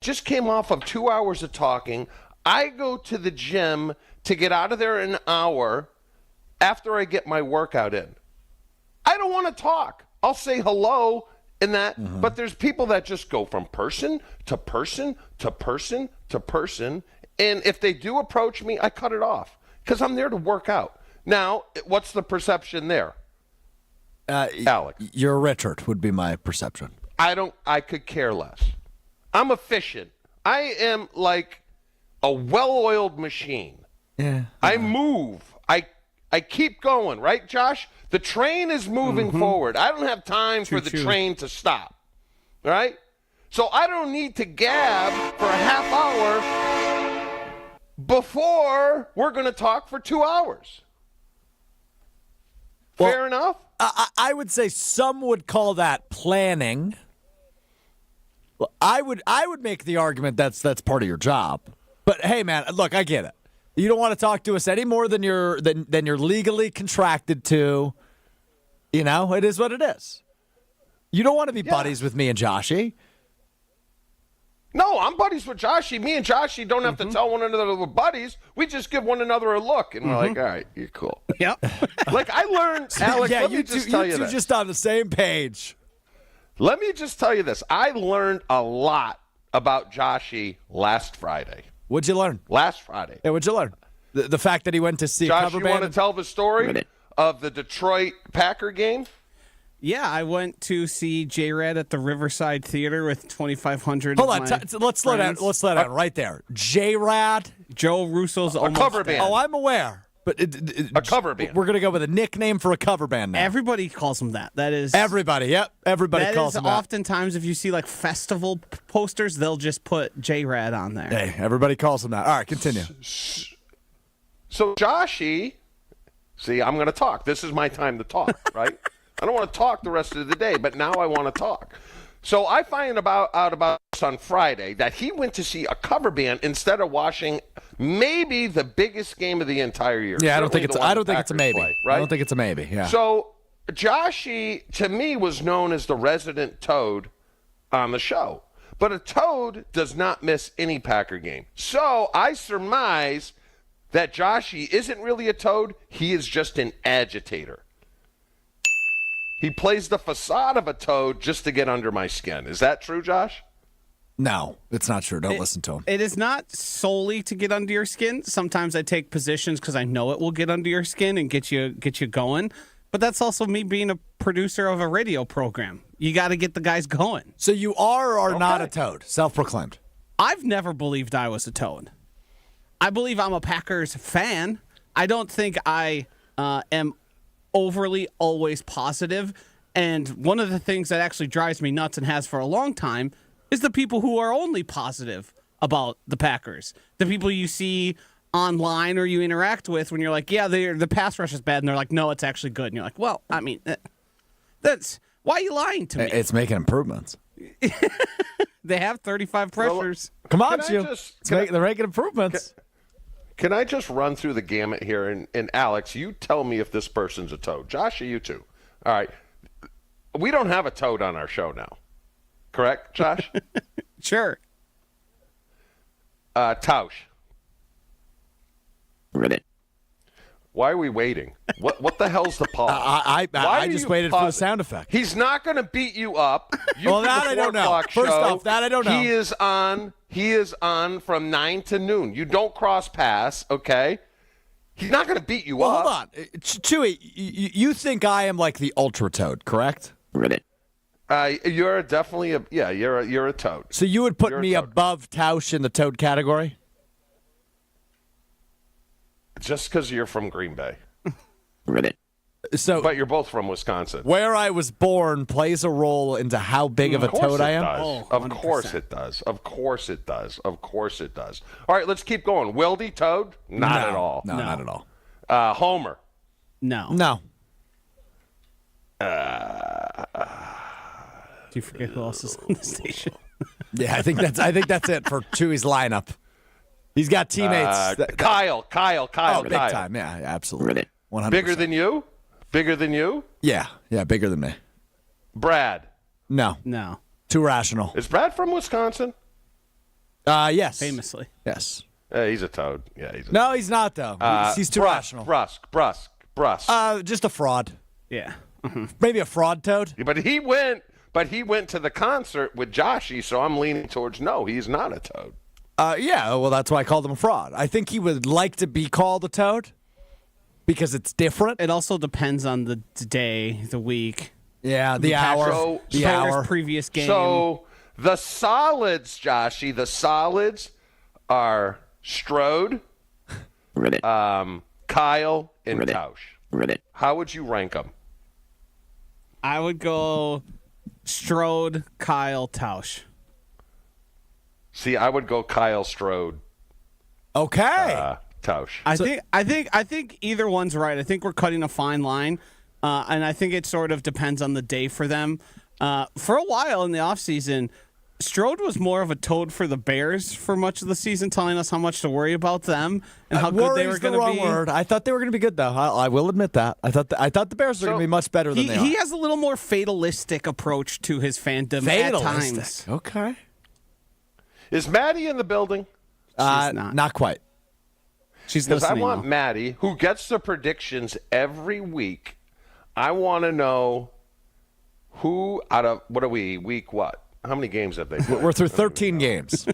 just came off of 2 hours of talking. I go to the gym to get out of there in an hour after I get my workout in. I don't want to talk. I'll say hello and that, but there's people that just go from person to person to person to person, and if they do approach me, I cut it off because I'm there to work out. Now, what's the perception there? Alex? You're Richard would be my perception. I could care less. I'm efficient. I am like a well-oiled machine. Yeah. I move. I keep going, right, Josh? The train is moving forward. I don't have time for the train to stop, right? So I don't need to gab for a half hour before we're going to talk for 2 hours. Well, fair enough? I would say some would call that planning. Well, I would make the argument that's part of your job. But hey, man, look, I get it. You don't want to talk to us any more than you're legally contracted to. You know, it is what it is. You don't want to be buddies with me and Joshy. No, I'm buddies with Joshy. Me and Joshy don't have to tell one another we're buddies. We just give one another a look, and we're like, all right, you're cool. Yep. Like, I learned, Alex, yeah, let me just tell you two this. just on the same page. Let me just tell you this. I learned a lot about Joshy last Friday. What'd you learn? Last Friday. Yeah, what'd you learn? The fact that he went to see a Josh, cover you band. want to tell the story of the Detroit Packer game? Yeah, I went to see J-Rad at the Riverside Theater with 2,500. Hold on, let's slow down. Let's slow down right there. J-Rad, Joe Russo's almost cover band. Oh, I'm aware. But a cover band. We're gonna go with a nickname for a cover band now. Everybody calls him that. That is everybody. Yep, everybody calls him that. Oftentimes, if you see like festival posters, they'll just put J-Rad on there. Hey, everybody calls him that. All right, continue. So Joshy, see, I'm going to talk. This is my time to talk, right? I don't want to talk the rest of the day, but now I want to talk. So I find out about this on Friday that he went to see a cover band instead of watching maybe the biggest game of the entire year. Yeah, I don't think it's a maybe. Play, right? I don't think it's a maybe. Yeah. So Joshy, to me, was known as the resident toad on the show. But a toad does not miss any Packer game. So I surmise that Joshy isn't really a toad. He is just an agitator. He plays the facade of a toad just to get under my skin. Is that true, Josh? No, it's not true. Don't listen to him. It is not solely to get under your skin. Sometimes I take positions because I know it will get under your skin and get you going. But that's also me being a producer of a radio program. You got to get the guys going. So you are or not a toad, self-proclaimed? I've never believed I was a toad. I believe I'm a Packers fan. I don't think I am overly always positive. And one of the things that actually drives me nuts and has for a long time is the people who are only positive about the Packers. The people you see online or you interact with when you're like, yeah, the pass rush is bad. And they're like, no, it's actually good. And you're like, well, I mean, that's why are you lying to me? It's making improvements. They have 35 pressures. Come on, Chew. They're making improvements. Can I just run through the gamut here? And Alex, you tell me if this person's a toad. Josh, you too. All right. We don't have a toad on our show now. Correct, Josh? Sure. Tausch. Reddit. Why are we waiting? What the hell's the pause? I just waited for the sound effect. He's not going to beat you up. Well, that I don't know. First off, that I don't know. He is on from 9 to noon. You don't cross paths, okay? He's not going to beat you up. Hold on. Chewy, you think I am like the ultra toad, correct? Reddit. You're definitely you're a toad. So you would put me above Tausch in the toad category? Just because you're from Green Bay. Reddit. But you're both from Wisconsin. Where I was born plays a role into how big of a toad I am? Of course it does. Of course it does. Of course it does. All right, let's keep going. Wildy toad? Not at all. No, not at all. Homer? No. No. Do you forget who else is on the station? Yeah, I think that's it for Chewy's lineup. He's got teammates. Kyle. Oh, big time. Yeah, absolutely. 100%. Bigger than you? Bigger than you? Yeah, bigger than me. Brad? No. No. Too rational. Is Brad from Wisconsin? Yes. Famously. Yes. He's a toad. Yeah, he's a No, he's not, though. He's too rational. Brusque. Just a fraud. Yeah. Maybe a fraud toad. But he went to the concert with Joshy, so I'm leaning towards no, he's not a toad. Yeah, well, that's why I called him a fraud. I think he would like to be called a toad because it's different. It also depends on the day, the week. Yeah, the hour. The hour. Previous game. So the solids, Joshy, are Strode, Kyle, and Tausch. How would you rank them? I would go Strode, Kyle, Tausch. See, I would go Kyle, Strode, Okay. Tausch. I think either one's right. I think we're cutting a fine line, and I think it sort of depends on the day for them. For a while in the offseason, Strode was more of a toad for the Bears for much of the season, telling us how much to worry about them and how good they were going to be. Wrong word. I thought they were going to be good, though. I will admit that. I thought the Bears were going to be much better than they are. He has a little more fatalistic approach to his fandom at times. Okay. Is Maddie in the building? She's not. Not quite. She's Because I listening. want though. Maddie, who gets the predictions every week. I want to know who out of what are we week what? How many games have they played? We're through 13 games.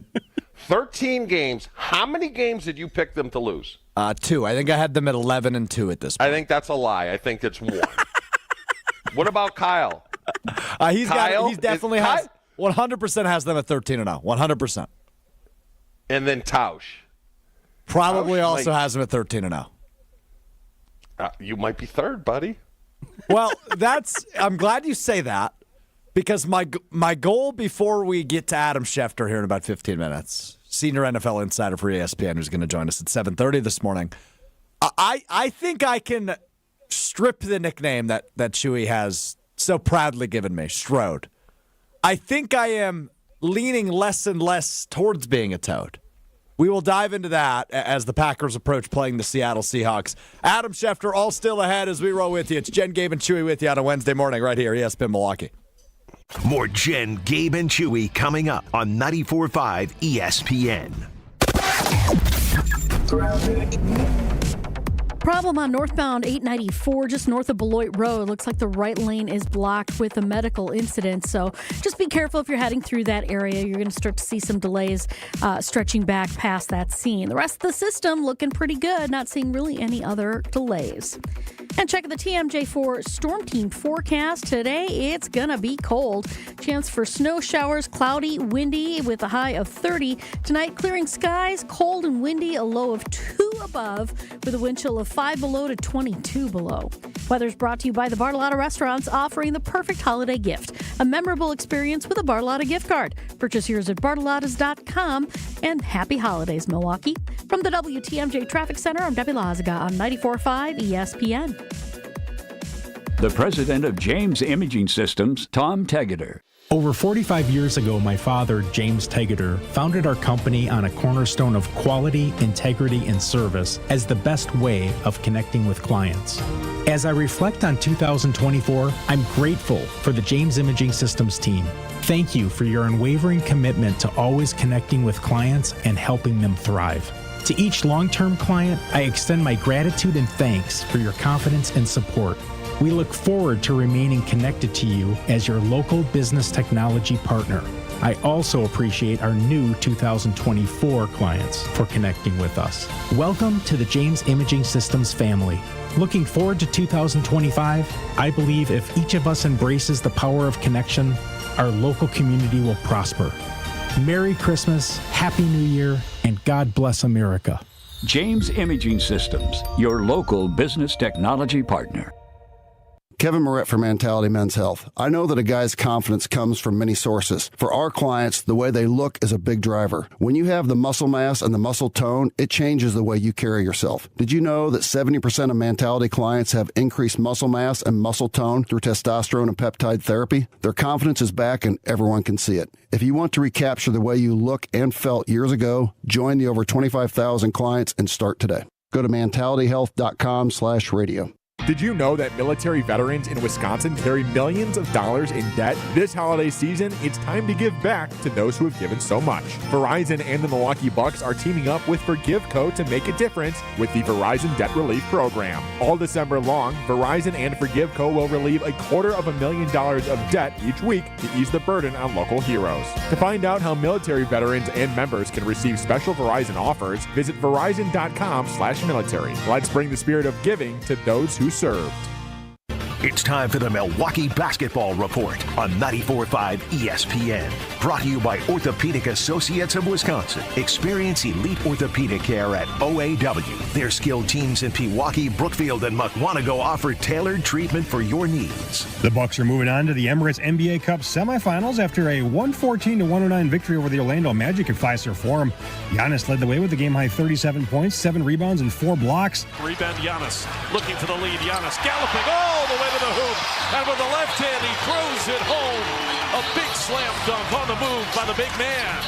13 games. How many games did you pick them to lose? 2. I think I had them at 11-2 at this point. I think that's a lie. I think it's 1. What about Kyle? He's definitely has 100% has them at 13-0. 100%. And then Tausch. Probably Tausch also might- has them at 13-0. You might be third, buddy. Well, I'm glad you say that because my goal before we get to Adam Schefter here in about 15 minutes, senior NFL insider for ESPN, who's going to join us at 7:30 this morning, I think I can strip the nickname that Chewy has so proudly given me, Strode. I think I am leaning less and less towards being a toad. We will dive into that as the Packers approach playing the Seattle Seahawks. Adam Schefter, all still ahead as we roll with you. It's Jen, Gabe, and Chewy with you on a Wednesday morning right here, ESPN Milwaukee. More Jen, Gabe, and Chewy coming up on 94.5 ESPN. Problem on northbound 894 just north of Beloit Road. Looks like the right lane is blocked with a medical incident. So just be careful if you're heading through that area. You're going to start to see some delays stretching back past that scene. The rest of the system looking pretty good. Not seeing really any other delays. And check the TMJ4 Storm Team forecast. Today, it's going to be cold. Chance for snow showers, cloudy, windy with a high of 30. Tonight, clearing skies, cold and windy, a low of 2 above with a wind chill of 5 below to 22 below. Weather's brought to you by the Bartolotta Restaurants, offering the perfect holiday gift. A memorable experience with a Bartolotta gift card. Purchase yours at bartolottas.com. And happy holidays, Milwaukee. From the WTMJ Traffic Center, I'm Debbie Lazaga on 94.5 ESPN. The president of James Imaging Systems, Tom Tegeter. Over 45 years ago, my father, James Tegeter, founded our company on a cornerstone of quality, integrity, and service as the best way of connecting with clients. As I reflect on 2024, I'm grateful for the James Imaging Systems team. Thank you for your unwavering commitment to always connecting with clients and helping them thrive. To each long-term client, I extend my gratitude and thanks for your confidence and support. We look forward to remaining connected to you as your local business technology partner. I also appreciate our new 2024 clients for connecting with us. Welcome to the James Imaging Systems family. Looking forward to 2025, I believe if each of us embraces the power of connection, our local community will prosper. Merry Christmas, Happy New Year, and God bless America. James Imaging Systems, your local business technology partner. Kevin Moret for Mentality Men's Health. I know that a guy's confidence comes from many sources. For our clients, the way they look is a big driver. When you have the muscle mass and the muscle tone, it changes the way you carry yourself. Did you know that 70% of Mentality clients have increased muscle mass and muscle tone through testosterone and peptide therapy? Their confidence is back and everyone can see it. If you want to recapture the way you look and felt years ago, join the over 25,000 clients and start today. Go to mentalityhealth.com/radio. Did you know that military veterans in Wisconsin carry millions of dollars in debt? This holiday season, it's time to give back to those who have given so much. Verizon and the Milwaukee Bucks are teaming up with ForgiveCo to make a difference with the Verizon Debt Relief Program. All December long, Verizon and ForgiveCo will relieve $250,000 of debt each week to ease the burden on local heroes. To find out how military veterans and members can receive special Verizon offers, visit verizon.com/military. Let's bring the spirit of giving to those who served. It's time for the Milwaukee Basketball Report on 94.5 ESPN. Brought to you by Orthopedic Associates of Wisconsin. Experience elite orthopedic care at OAW. Their skilled teams in Pewaukee, Brookfield, and Muckwonago offer tailored treatment for your needs. The Bucks are moving on to the Emirates NBA Cup semifinals after a 114-109 victory over the Orlando Magic at Fiserv Forum. Giannis led the way with a game-high 37 points, 7 rebounds, and 4 blocks. Rebound Giannis, looking for the lead. Giannis galloping all the way to the hoop, and with the left hand he throws it home. A big slam dunk on the move by the big man.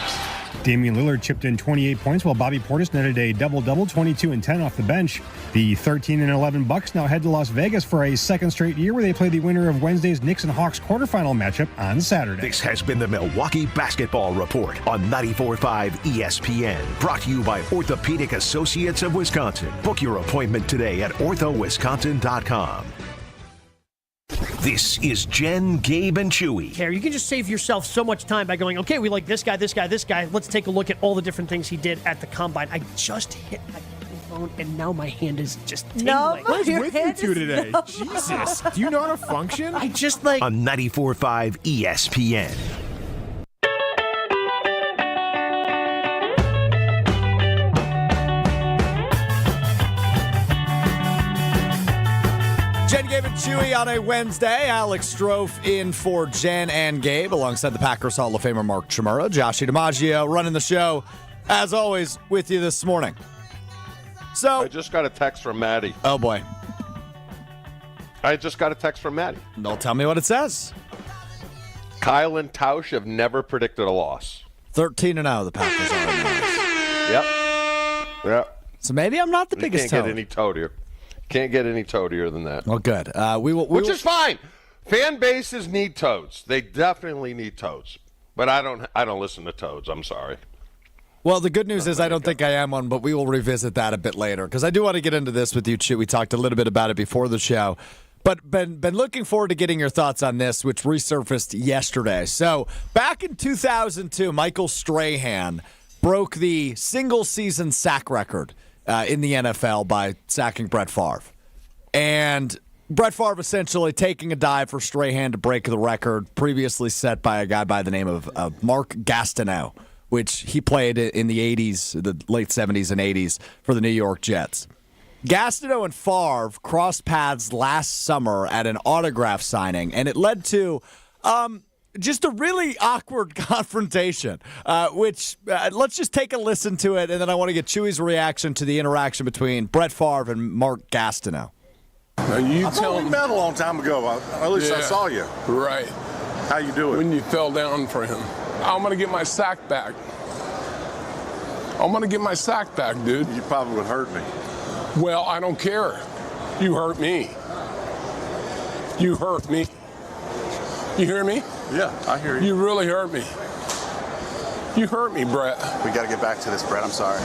Damian Lillard chipped in 28 points while Bobby Portis netted a double-double, 22 and 10 off the bench. The 13 and 11 Bucks now head to Las Vegas for a second straight year where they play the winner of Wednesday's Knicks and Hawks quarterfinal matchup on Saturday. This has been the Milwaukee Basketball Report on 94.5 ESPN. Brought to you by Orthopedic Associates of Wisconsin. Book your appointment today at orthowisconsin.com. This is Jen, Gabe, and Chewy. You can just save yourself so much time by going, okay, we like this guy, this guy, this guy. Let's take a look at all the different things he did at the combine. I just hit my phone, and now my hand is just tingling. What is with you two today? Jesus. Do you know how to function? I just like... On 94.5 ESPN. Jen, Gabe, and Chewy on a Wednesday. Alex Strofe in for Jen and Gabe alongside the Packers Hall of Famer Mark Chmura. Josh DiMaggio running the show, as always, with you this morning. So I just got a text from Maddie. Oh, boy. I just got a text from Maddie. Don't tell me what it says. Kyle and Tausch have never predicted a loss. 13-0, the Packers are. Yep. So maybe I'm not the biggest toad. Can't get any toadier than that. Well, good. Which is fine. Fan bases need toads. They definitely need toads. But I don't listen to toads. I'm sorry. Well, the good news is I don't think I am one, but we will revisit that a bit later because I do want to get into this with you, Chew. We talked a little bit about it before the show. But been looking forward to getting your thoughts on this, which resurfaced yesterday. So back in 2002, Michael Strahan broke the single-season sack record in the NFL by sacking Brett Favre. And Brett Favre essentially taking a dive for Strahan to break the record previously set by a guy by the name of Mark Gastineau, which he played in the 80s, the late 70s and 80s for the New York Jets. Gastineau and Favre crossed paths last summer at an autograph signing, and it led to just a really awkward confrontation, which let's just take a listen to it, and then I want to get Chewy's reaction to the interaction between Brett Favre and Mark Gastineau. I thought we met a long time ago. At least I saw you. Right. How you doing? When you fell down for him. I'm going to get my sack back. I'm going to get my sack back, dude. You probably would hurt me. Well, I don't care. You hurt me. You hurt me. You hear me? Yeah, I hear you. You really hurt me. You hurt me, Brett. We got to get back to this, Brett. I'm sorry.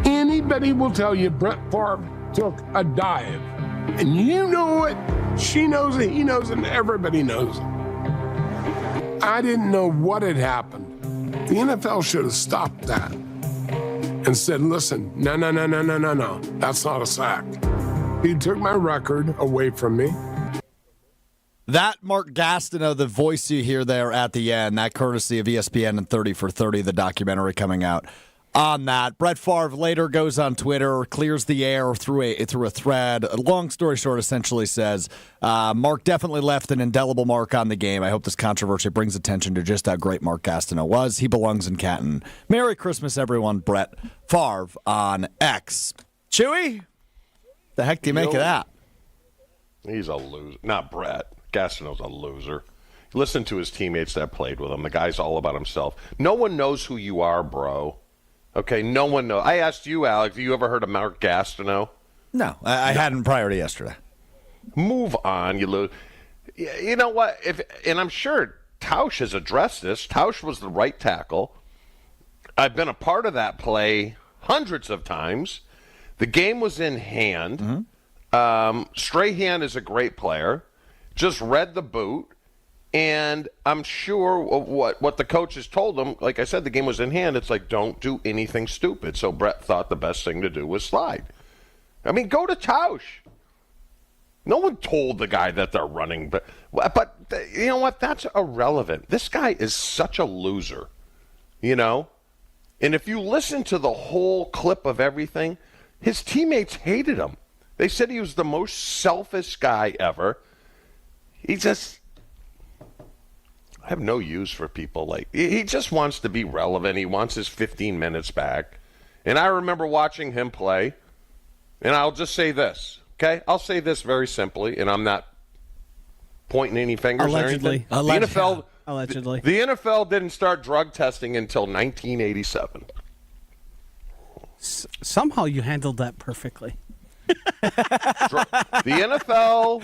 Anybody will tell you Brett Favre took a dive. And you know it. She knows it. He knows it. And everybody knows it. I didn't know what had happened. The NFL should have stopped that and said, listen, no. That's not a sack. He took my record away from me. That Mark Gastineau, the voice you hear there at the end, that courtesy of ESPN and 30 for 30, the documentary coming out on that. Brett Favre later goes on Twitter, clears the air through a thread. Long story short, essentially says, Mark definitely left an indelible mark on the game. I hope this controversy brings attention to just how great Mark Gastineau was. He belongs in Canton. Merry Christmas, everyone. Brett Favre on X. Chewy? The heck do you make of that? He's a loser. Not Brett. Gastineau's a loser. Listen to his teammates that played with him. The guy's all about himself. No one knows who you are, bro. Okay, no one knows. I asked you, Alex, have you ever heard of Mark Gastineau? No, I hadn't prior to yesterday. Move on, you lose. You know what? And I'm sure Tausch has addressed this. Tausch was the right tackle. I've been a part of that play hundreds of times. The game was in hand. Strahan is a great player. Just read the boot. And I'm sure what the coaches told him, like I said, the game was in hand. It's like, don't do anything stupid. So Brett thought the best thing to do was slide. I mean, go to Tausch. No one told the guy that they're running. But you know what? That's irrelevant. This guy is such a loser, you know? And if you listen to the whole clip of everything, his teammates hated him. They said he was the most selfish guy ever. I have no use for people like he just wants to be relevant. He wants his 15 minutes back. And I remember watching him play, and I'll just say this, okay? I'll say this very simply, and I'm not pointing any fingers Allegedly. or anything. Allegedly. The NFL didn't start drug testing until 1987. Somehow you handled that perfectly. The NFL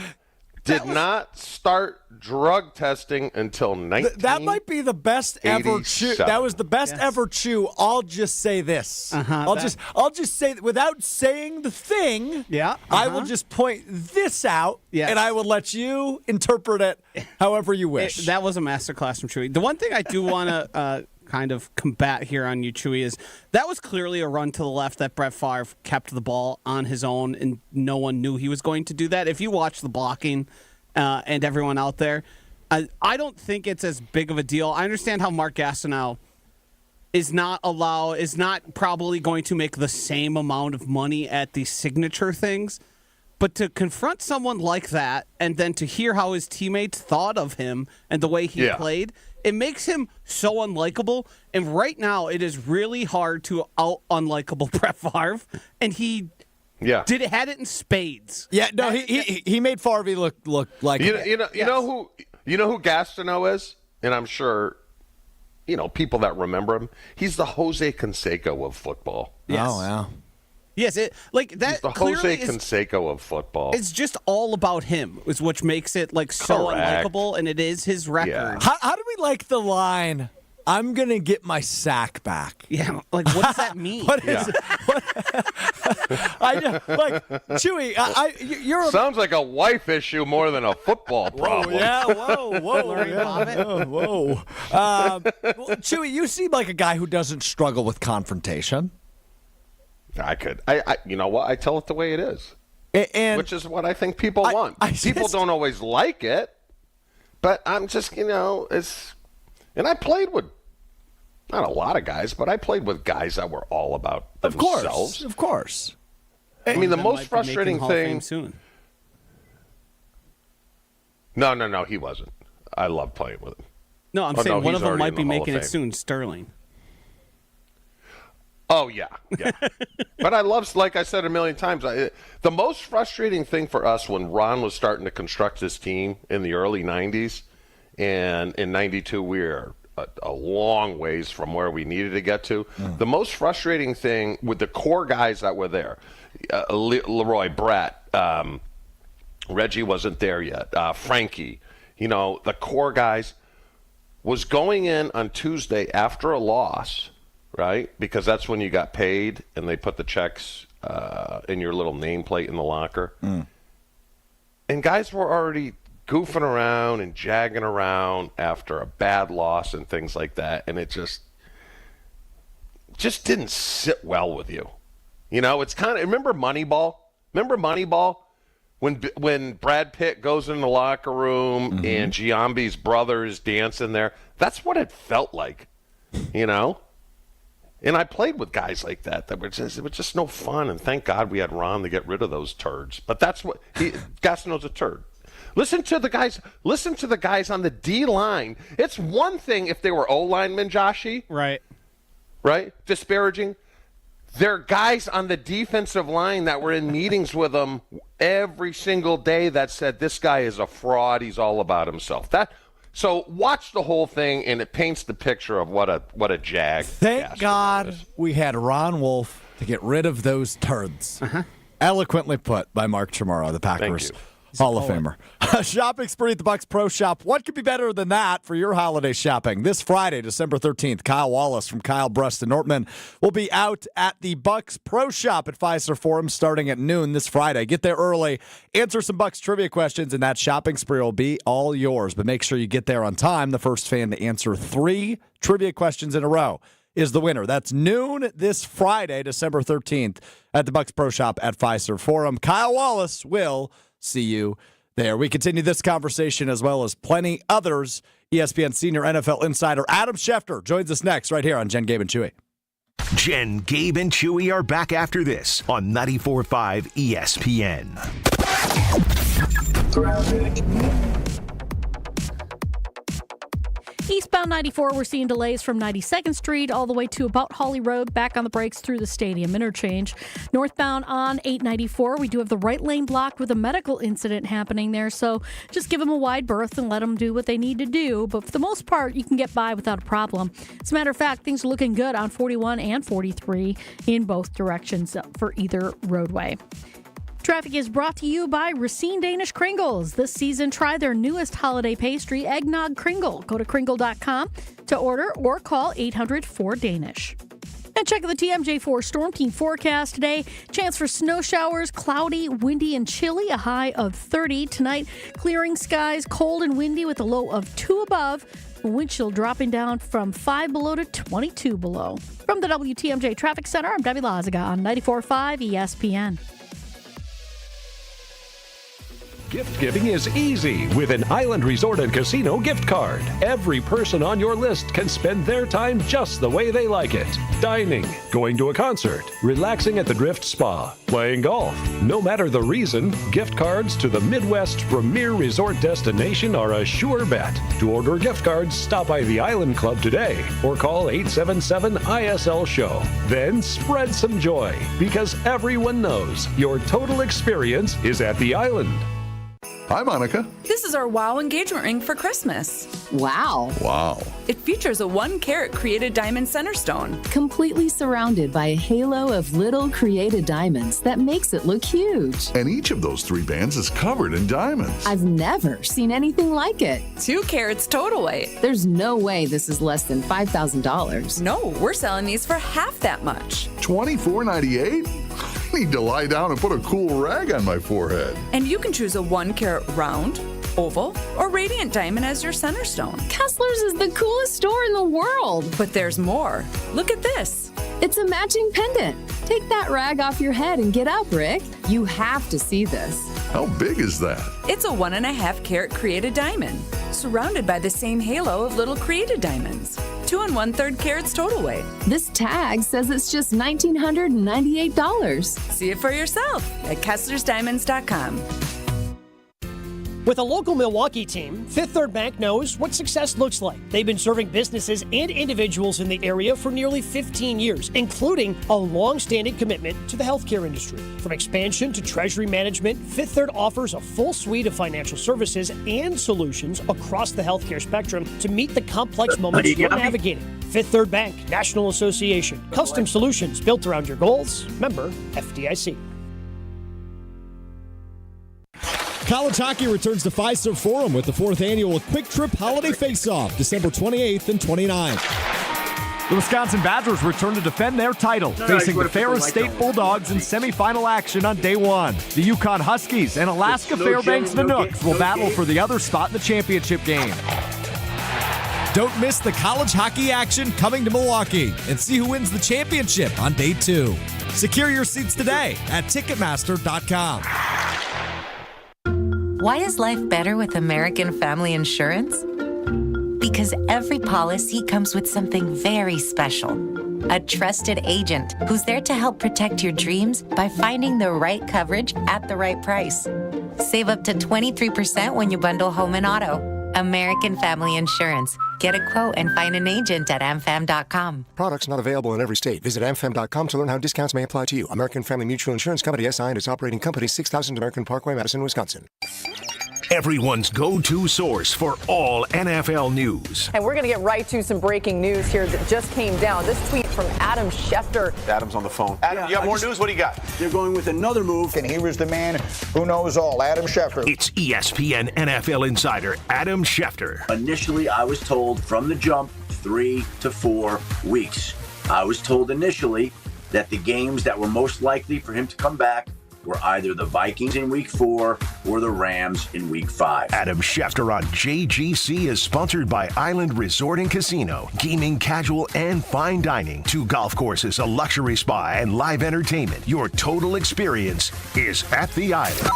did not start drug testing until 1987. That might be the best ever chew. That was the best ever chew. I'll just say this. I'll just say without saying the thing. Yeah. I will just point this out, and I will let you interpret it however you wish. That was a masterclass from Chewy. The one thing I do want to kind of combat here on you, Chewy, is that was clearly a run to the left that Brett Favre kept the ball on his own, and no one knew he was going to do that. If you watch the blocking and everyone out there, I don't think it's as big of a deal. I understand how Mark Gastineau is not probably going to make the same amount of money at the signature things, but to confront someone like that and then to hear how his teammates thought of him and the way he played, it makes him so unlikable. And right now, it is really hard to out-unlikable Brett Favre. And he had it in spades. Yeah, no, he made Favre look like you know who Gastineau is, and I'm sure people that remember him. He's the Jose Canseco of football. Yes. Oh yeah. Yes, that He's the Jose Canseco of football. It's just all about him, is which makes it so unlikable, and it is his record. Yeah. How do we like the line? I'm gonna get my sack back. Yeah, what does that mean? Chewy, you're sounds like a wife issue more than a football problem. Whoa. Chewy, you seem like a guy who doesn't struggle with confrontation. I you know what? I tell it the way it is, which is what I think people want. People don't always like it, but I'm just, it's. And I played with not a lot of guys, but I played with guys that were all about themselves. Of course. I mean, the most frustrating thing. Soon. No, he wasn't. I love playing with him. No, I'm saying one of them might be making it soon. Sterling. Oh, yeah. But I love, like I said a million times, the most frustrating thing for us when Ron was starting to construct his team in the early 90s, and in 92 we were a long ways from where we needed to get to. The most frustrating thing with the core guys that were there, Leroy, Brett, Reggie wasn't there yet, Frankie, the core guys, was going in on Tuesday after a loss, right? Because that's when you got paid and they put the checks in your little nameplate in the locker. And guys were already goofing around and jagging around after a bad loss and things like that. And it just didn't sit well with you. It's kind of, remember Moneyball? When Brad Pitt goes in the locker room and Giambi's brother is dancing there? That's what it felt like, And I played with guys like that it was just no fun. And thank God we had Ron to get rid of those turds. But that's what Gastineau's a turd. Listen to the guys on the D line. It's one thing if they were O linemen, Joshy. Right? Disparaging. There are guys on the defensive line that were in meetings with them every single day that said this guy is a fraud. He's all about himself. So watch the whole thing, and it paints the picture of what a jag. Thank God we had Ron Wolf to get rid of those turds. Eloquently put by Mark Chamorro, the Packers Hall of Famer. Shopping spree at the Bucks Pro Shop. What could be better than that for your holiday shopping? This Friday, December 13th, Kyle Wallace from Kyle Brust and Nortman will be out at the Bucks Pro Shop at Fiserv Forum starting at noon this Friday. Get there early, answer some Bucks trivia questions, and that shopping spree will be all yours. But make sure you get there on time. The first fan to answer 3 trivia questions in a row is the winner. That's noon this Friday, December 13th, at the Bucks Pro Shop at Fiserv Forum. Kyle Wallace will see you there. We continue this conversation as well as plenty others. ESPN senior NFL insider Adam Schefter joins us next right here on Jen, Gabe, and Chewy. Jen, Gabe, and Chewy are back after this on 94.5 ESPN. Eastbound 94, we're seeing delays from 92nd Street all the way to about Holly Road, back on the brakes through the stadium interchange. Northbound on 894, we do have the right lane blocked with a medical incident happening there, so just give them a wide berth and let them do what they need to do. But for the most part, you can get by without a problem. As a matter of fact, things are looking good on 41 and 43 in both directions for either roadway. Traffic is brought to you by Racine Danish Kringles. This season, try their newest holiday pastry, Eggnog Kringle. Go to kringle.com to order or call 800-4DANISH. And check the TMJ4 Storm Team forecast today. Chance for snow showers, cloudy, windy, and chilly. A high of 30 tonight. Clearing skies, cold and windy with a low of 2 above. Wind chill dropping down from 5 below to 22 below. From the WTMJ Traffic Center, I'm Debbie Lazaga on 94.5 ESPN. Gift giving is easy with an Island Resort and Casino gift card. Every person on your list can spend their time just the way they like it. Dining, going to a concert, relaxing at the Drift Spa, playing golf. No matter the reason, gift cards to the Midwest's premier resort destination are a sure bet. To order gift cards, stop by the Island Club today or call 877-ISL-SHOW. Then spread some joy because everyone knows your total experience is at the Island. Hi, Monica. This is our WOW engagement ring for Christmas. Wow. It features a 1-carat created diamond center stone. Completely surrounded by a halo of little created diamonds that makes it look huge. And each of those 3 bands is covered in diamonds. I've never seen anything like it. 2 carats total weight. There's no way this is less than $5,000. No, we're selling these for half that much. $24.98? I need to lie down and put a cool rag on my forehead. And you can choose a 1-carat round, oval, or radiant diamond as your center stone. Kessler's is the coolest store in the world. But there's more. Look at this. It's a matching pendant. Take that rag off your head and get up, Rick. You have to see this. How big is that? It's a 1.5-carat created diamond, surrounded by the same halo of little created diamonds. 2 1/3 carats total weight. This tag says it's just $1,998. See it for yourself at KesslersDiamonds.com. With a local Milwaukee team, Fifth Third Bank knows what success looks like. They've been serving businesses and individuals in the area for nearly 15 years, including a long-standing commitment to the healthcare industry. From expansion to treasury management, Fifth Third offers a full suite of financial services and solutions across the healthcare spectrum to meet the complex moments you're navigating. Fifth Third Bank, National Association. Custom solutions built around your goals. Member FDIC. College hockey returns to Fiserv Forum with the 4th annual Quick Trip Holiday Face-Off, December 28th and 29th. The Wisconsin Badgers return to defend their title, facing the Ferris State Bulldogs in semifinal action on day 1. The Yukon Huskies and Alaska Fairbanks Nanooks will battle for the other spot in the championship game. Don't miss the college hockey action coming to Milwaukee and see who wins the championship on day 2. Secure your seats today at Ticketmaster.com. Why is life better with American Family Insurance? Because every policy comes with something very special. A trusted agent who's there to help protect your dreams by finding the right coverage at the right price. Save up to 23% when you bundle home and auto. American Family Insurance. Get a quote and find an agent at amfam.com. Products not available in every state. Visit amfam.com to learn how discounts may apply to you. American Family Mutual Insurance Company, SI, and its operating company, 6000 American Parkway, Madison, Wisconsin. everyone's go-to source for all NFL news. And we're going to get right to some breaking news here that just came down. This tweet from Adam Schefter. Adam's on the phone. Adam, you have more news? What do you got? They're going with another move, and he was the man who knows all, Adam Schefter. It's ESPN NFL insider Adam Schefter. Initially, I was told from the jump 3 to 4 weeks. I was told initially that the games that were most likely for him to come back were either the Vikings in week 4 or the Rams in week 5. Adam Schefter on JGC is sponsored by Island Resort and Casino. Gaming, casual, and fine dining. 2 golf courses, a luxury spa, and live entertainment. Your total experience is at the Island.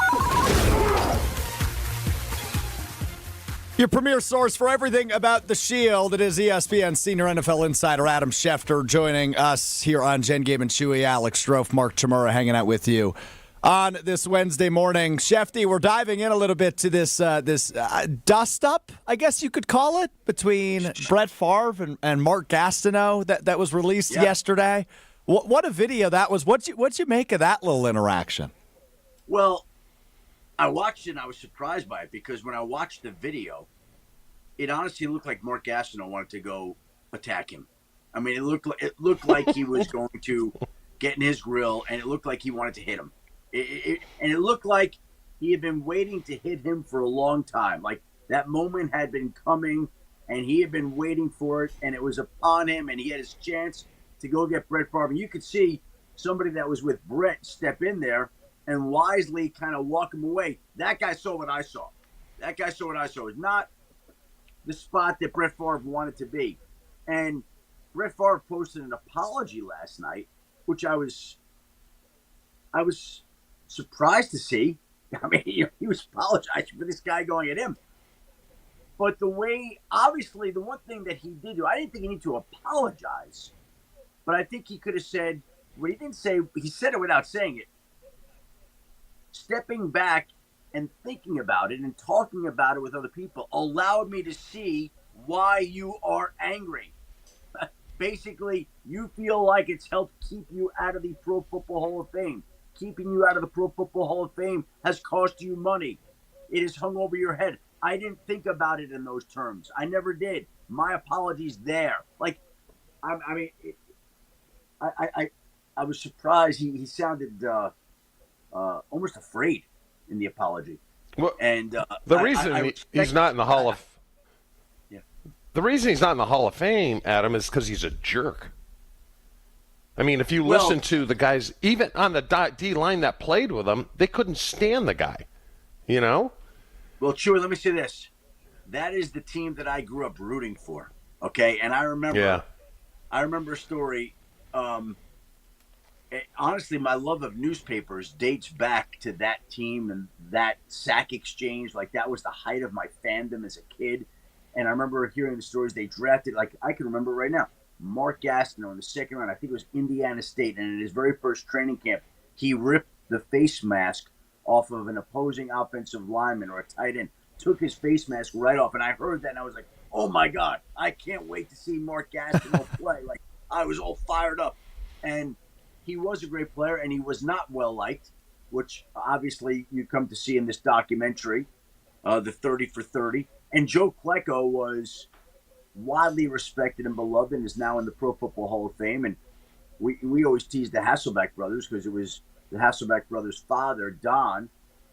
Your premier source for everything about the Shield. It is ESPN senior NFL insider Adam Schefter joining us here on Jen, Gabe, and Chewy. Alex Strofe, Mark Chmura hanging out with you on this Wednesday morning. Shefty, we're diving in a little bit to this dust-up, I guess you could call it, between Brett Favre and Mark Gastineau that was released yesterday. What a video that was. What'd you make of that little interaction? Well, I watched it and I was surprised by it because when I watched the video, it honestly looked like Mark Gastineau wanted to go attack him. I mean, it looked like he was going to get in his grill, and it looked like he wanted to hit him. And it looked like he had been waiting to hit him for a long time. Like that moment had been coming, and he had been waiting for it, and it was upon him, and he had his chance to go get Brett Favre. And you could see somebody that was with Brett step in there and wisely kind of walk him away. That guy saw what I saw. It's not the spot that Brett Favre wanted to be. And Brett Favre posted an apology last night, which I was surprised to see. I mean, he was apologizing for this guy going at him. But the one thing that he did do, I didn't think he needed to apologize, but I think he could have said, what he didn't say, he said it without saying it. Stepping back and thinking about it and talking about it with other people allowed me to see why you are angry. Basically, you feel like it's helped keep you out of the Pro Football Hall of Fame. Keeping you out of the Pro Football Hall of Fame has cost you money. It has hung over your head. I didn't think about it in those terms. I never did. My apologies there. Like, I was surprised. He sounded almost afraid in the apology. Well, and the reason he's not in the Hall of the reason he's not in the Hall of Fame, Adam, is because he's a jerk. I mean, if you listen to the guys, even on the D line that played with him, they couldn't stand the guy. You know? Well, Chewy, let me say this. That is the team that I grew up rooting for. Okay, and I remember a story. Honestly, my love of newspapers dates back to that team and that sack exchange. Like, that was the height of my fandom as a kid. And I remember hearing the stories they drafted. Like, I can remember right now, Mark Gastineau in the second round, I think it was Indiana State, and in his very first training camp, he ripped the face mask off of an opposing offensive lineman or a tight end, took his face mask right off. And I heard that, and I was like, oh, my God, I can't wait to see Mark Gastineau play. Like, I was all fired up. And he was a great player, and he was not well-liked, which obviously you come to see in this documentary, the 30 for 30. And Joe Klecko was widely respected and beloved and is now in the Pro Football Hall of Fame. And we always teased the Hasselbeck brothers because it was the Hasselbeck brothers' father, Don,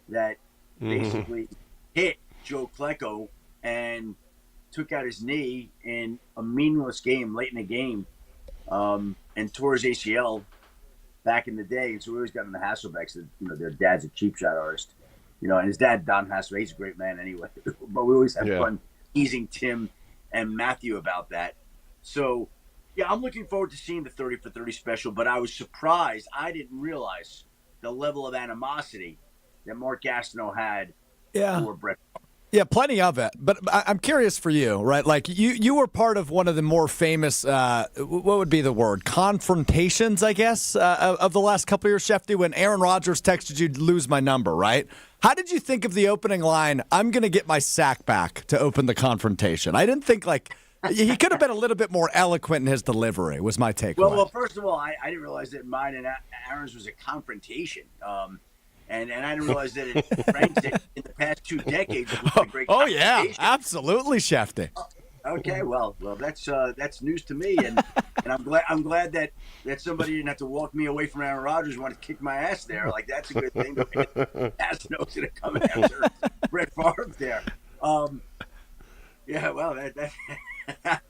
that basically hit Joe Klecko and took out his knee in a meaningless game late in the game and tore his ACL back in the day. And so we always got in the Hasselbecks that, you know, their dad's a cheap shot artist. You know, and his dad, Don Hasselbeck, he's a great man anyway. But we always had fun teasing Tim and Matthew about that. So, yeah, I'm looking forward to seeing the 30 for 30 special, but I was surprised. I didn't realize the level of animosity that Mark Gastineau had for Brett. Yeah, plenty of it. But I'm curious for you, right? Like, you were part of one of the more famous, what would be the word? Confrontations, I guess, of the last couple of years, Shefty, when Aaron Rodgers texted you to lose my number, right? How did you think of the opening line, I'm going to get my sack back to open the confrontation? I didn't think, like, he could have been a little bit more eloquent in his delivery, was my takeaway. Well, first of all, I didn't realize that mine and Aaron's was a confrontation. And I didn't realize that it ranked it in the past 2 decades. It was a great Oh yeah, conversation. absolutely, Schefter. Okay, well, that's news to me, and I'm glad that somebody didn't have to walk me away from Aaron Rodgers and wanted to kick my ass there. Like that's a good thing. Astros gonna come after Brett Favre there. Yeah, well,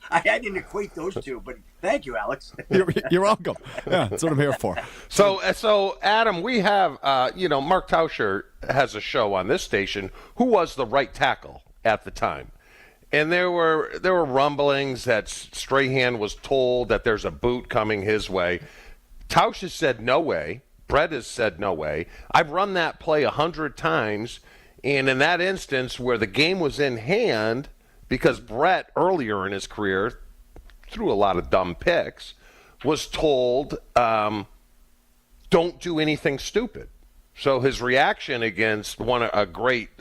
I didn't equate those two, but thank you, Alex. You're welcome. Yeah, that's what I'm here for. So Adam, we have Mark Tauscher has a show on this station. Who was the right tackle at the time? And there were rumblings that Strahan was told that there's a boot coming his way. Tausch has said no way. Brett has said no way. I've run that play 100 times, and in that instance where the game was in hand, because Brett earlier in his career threw a lot of dumb picks, was told don't do anything stupid. So his reaction against a great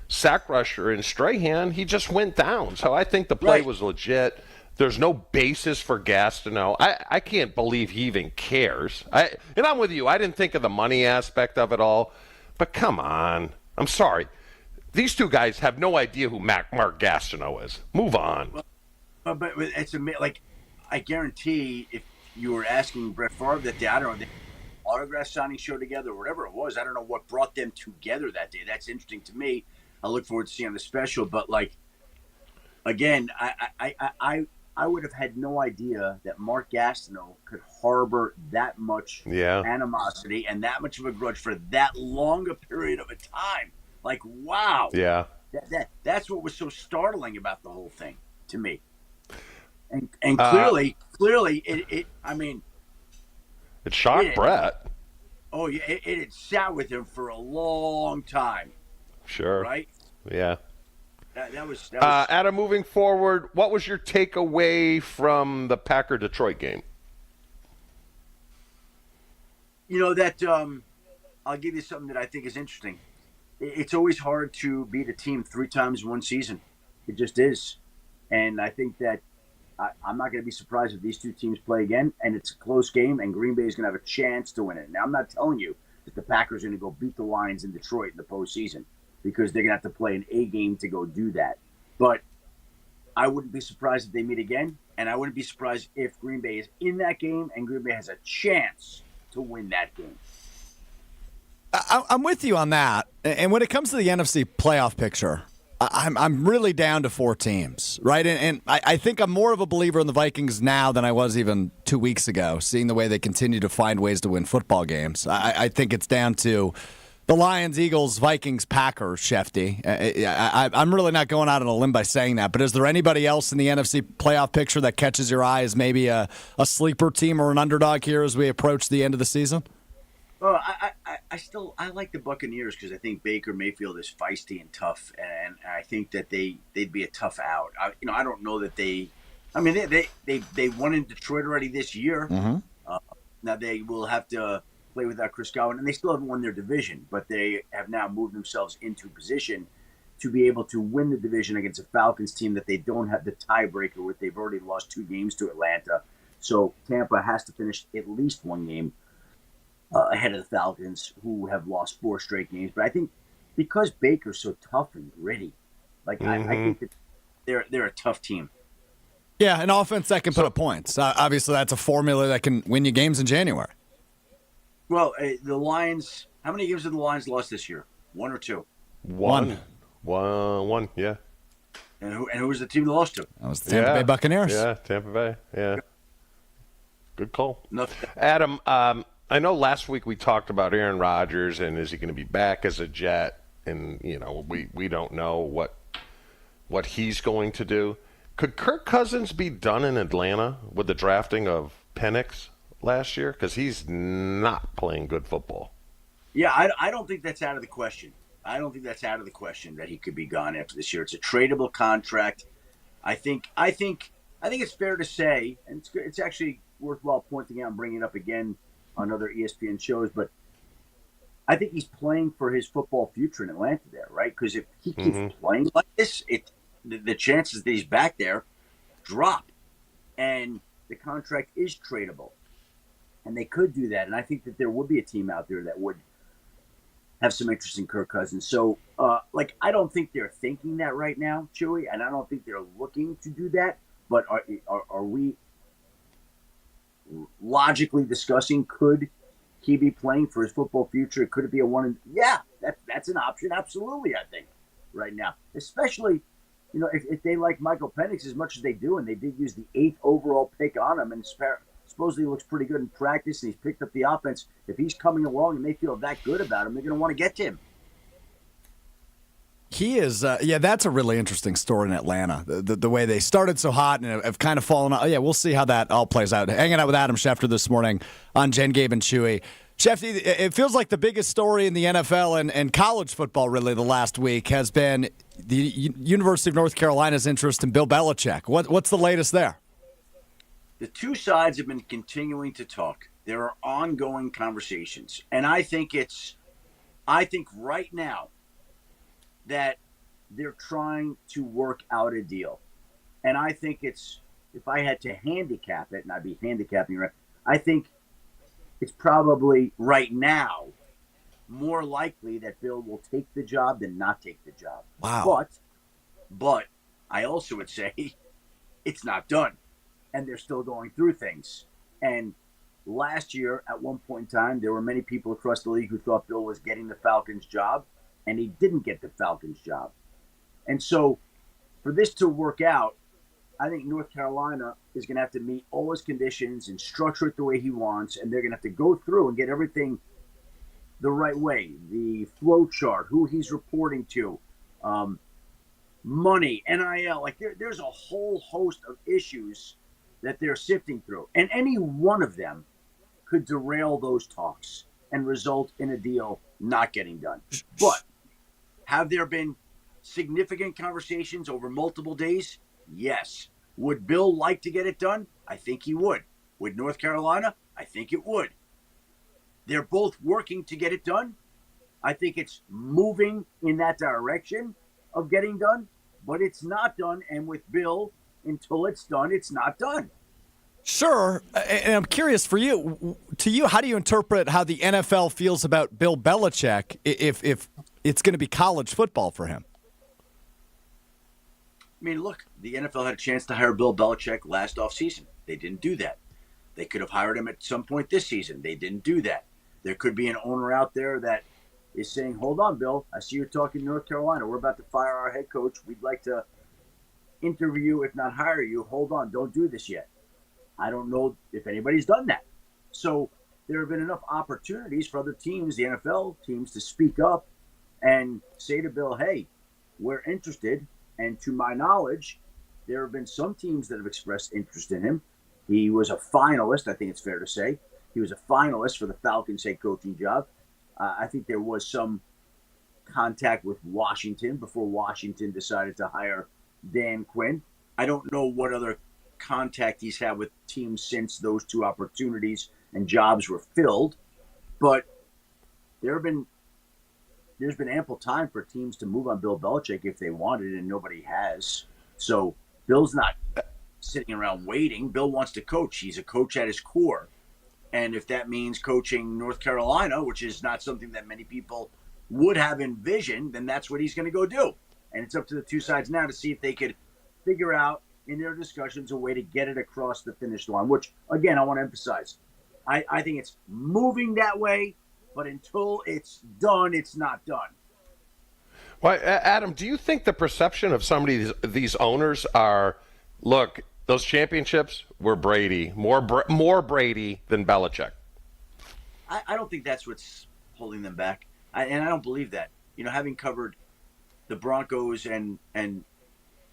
sack rusher in Strahan, he just went down. So I think the play was legit. There's no basis for Gastineau. I can't believe he even cares. And I'm with you. I didn't think of the money aspect of it all. But come on. I'm sorry. These two guys have no idea who Mark Gastineau is. Move on. Well, but it's like I guarantee if you were asking Brett Favre that day, I don't know, autograph signing show together or whatever it was, I don't know what brought them together that day. That's interesting to me. I look forward to seeing the special, but like, again, I would have had no idea that Mark Gastineau could harbor that much animosity and that much of a grudge for that long a period of a time. Like, wow. Yeah. That's what was so startling about the whole thing to me. And clearly, it shocked Brett. Oh yeah, it had sat with him for a long time. Sure. Right? Yeah. That was Adam, moving forward, what was your takeaway from the Packer-Detroit game? I'll give you something that I think is interesting. It's always hard to beat a team 3 times in one season. It just is. And I think that I'm not going to be surprised if these two teams play again, and it's a close game, and Green Bay is going to have a chance to win it. Now, I'm not telling you that the Packers are going to go beat the Lions in Detroit in the postseason, because they're going to have to play an A game to go do that. But I wouldn't be surprised if they meet again, and I wouldn't be surprised if Green Bay is in that game and Green Bay has a chance to win that game. I'm with you on that. And when it comes to the NFC playoff picture, I'm really down to 4 teams, right? And I think I'm more of a believer in the Vikings now than I was even 2 weeks ago, seeing the way they continue to find ways to win football games. I think it's down to the Lions, Eagles, Vikings, Packers, Schefty. I'm really not going out on a limb by saying that, but is there anybody else in the NFC playoff picture that catches your eye as maybe a sleeper team or an underdog here as we approach the end of the season? Well, I like the Buccaneers because I think Baker Mayfield is feisty and tough, and I think that they'd be a tough out. I don't know that they won in Detroit already this year. Mm-hmm. Now they will have to play without Chris Godwin, and they still haven't won their division, but they have now moved themselves into position to be able to win the division against a Falcons team that they don't have the tiebreaker with. They've already lost 2 games to Atlanta, so Tampa has to finish at least 1 game ahead of the Falcons, who have lost 4 straight games. But I think because Baker's so tough and gritty, I think that they're a tough team. Yeah, an offense that can put up points. Obviously, that's a formula that can win you games in January. Well, the Lions, how many games have the Lions lost this year? 1 or 2? One, yeah. And who was the team that lost to? That was the Tampa Bay Buccaneers. Yeah, Tampa Bay, yeah. Good call. Nothing. Adam, I know last week we talked about Aaron Rodgers and is he going to be back as a Jet? And, we don't know what he's going to do. Could Kirk Cousins be done in Atlanta with the drafting of Penix last year? Because he's not playing good football. Yeah, I don't think that's out of the question. I don't think that's out of the question that he could be gone after this year. It's a tradable contract. I think it's fair to say, and it's actually worthwhile pointing out and bringing it up again on other ESPN shows, but I think he's playing for his football future in Atlanta there, right? Because if he keeps playing like this, the chances that he's back there drop, and the contract is tradable, and they could do that. And I think that there would be a team out there that would have some interest in Kirk Cousins. So, I don't think they're thinking that right now, Chewy, and I don't think they're looking to do that. But are we logically discussing, could he be playing for his football future? Could it be a one? Yeah, that's an option. Absolutely, I think right now, especially, if they like Michael Penix as much as they do, and they did use the 8th overall pick on him, and supposedly looks pretty good in practice, and he's picked up the offense. If he's coming along and they feel that good about him, they're going to want to get to him. He is, that's a really interesting story in Atlanta. The way they started so hot and have kind of fallen off. Yeah, we'll see how that all plays out. Hanging out with Adam Schefter this morning on Jen, Gabe, and Chewy. Shefty, it feels like the biggest story in the NFL and college football really the last week has been the University of North Carolina's interest in Bill Belichick. What's the latest there? The two sides have been continuing to talk. There are ongoing conversations. And I think right now that they're trying to work out a deal. And I think if I had to handicap it, and I'd be handicapping it, I think it's probably right now more likely that Bill will take the job than not take the job. Wow. But I also would say it's not done. And they're still going through things. And last year, at one point in time, there were many people across the league who thought Bill was getting the Falcons' job, and he didn't get the Falcons' job. And so for this to work out, I think North Carolina is going to have to meet all his conditions and structure it the way he wants, and they're going to have to go through and get everything the right way. The flow chart, who he's reporting to, money, NIL. There's a whole host of issues that they're sifting through. And any one of them could derail those talks and result in a deal not getting done. But have there been significant conversations over multiple days? Yes. Would Bill like to get it done? I think he would. Would North Carolina? I think it would. They're both working to get it done. I think it's moving in that direction of getting done, but it's not done. And with Bill, until it's done, it's not done. Sure. And I'm curious for you, how do you interpret how the NFL feels about Bill Belichick if it's going to be college football for him? I mean, look, the NFL had a chance to hire Bill Belichick last offseason. They didn't do that. They could have hired him at some point this season. They didn't do that. There could be an owner out there that is saying, hold on, Bill, I see you're talking North Carolina. We're about to fire our head coach. We'd like to interview, if not hire you. Hold on, don't do this yet. I don't know if anybody's done that. So there have been enough opportunities for other teams, the NFL teams, to speak up and say to Bill, hey, we're interested. And to my knowledge, there have been some teams that have expressed interest in him. He was a finalist, I think it's fair to say. He was a finalist for the Falcons head coaching job. I think there was some contact with Washington before Washington decided to hire Dan Quinn. I don't know what other contact he's had with teams since those two opportunities and jobs were filled, but there's been ample time for teams to move on Bill Belichick if they wanted, and nobody has. So Bill's not sitting around waiting. Bill wants to coach. He's a coach at his core. And if that means coaching North Carolina, which is not something that many people would have envisioned, then that's what he's going to go do. And it's up to the two sides now to see if they could figure out in their discussions a way to get it across the finish line, which, again, I want to emphasize. I think it's moving that way, but until it's done, it's not done. Well, Adam, do you think the perception of some of these owners are, look, those championships were Brady, more Brady than Belichick? I don't think that's what's holding them back. And I don't believe that. Having covered the Broncos and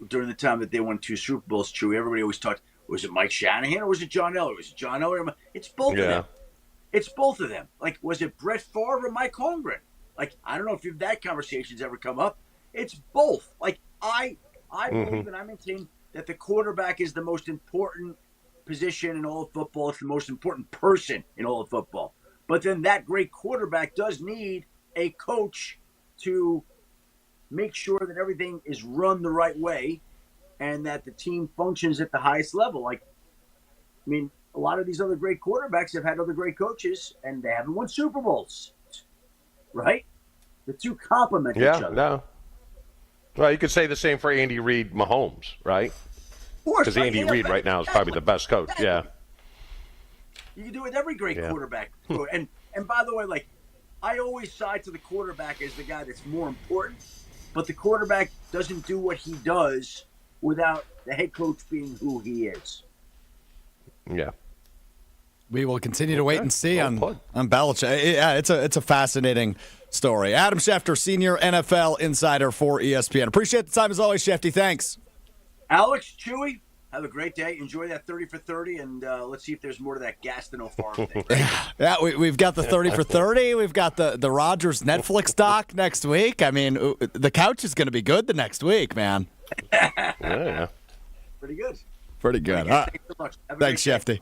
during the time that they won 2 Super Bowls, Chewy, everybody always talked, was it Mike Shanahan or was it John Elway? Was it John Elway? It's both of them. It's both of them. Was it Brett Favre or Mike Holmgren? I don't know if that conversation's ever come up. It's both. I believe and I maintain that the quarterback is the most important position in all of football. It's the most important person in all of football. But then that great quarterback does need a coach to make sure that everything is run the right way and that the team functions at the highest level. A lot of these other great quarterbacks have had other great coaches and they haven't won Super Bowls, right? The two complement each other. No. Well, you could say the same for Andy Reid, Mahomes, right? Because Andy Reid right now is probably the best coach. Yeah. You can do it with every great quarterback. And by the way, like, I always side to the quarterback as the guy that's more important, but the quarterback doesn't do what he does without the head coach being who he is. Yeah. We will continue to wait and see on Belichick. Yeah, it's a fascinating story. Adam Schefter, senior NFL insider for ESPN. Appreciate the time as always, Shefty. Thanks. Alex, Chewy, have a great day. Enjoy that 30 for 30, and let's see if there's more to that Gastineau Farm thing. Yeah, we've got the 30 for 30. We've got the Rodgers Netflix doc next week. I mean, the couch is going to be good the next week, man. Yeah. Pretty good. Pretty good. Thanks so much. Thanks, Shefty.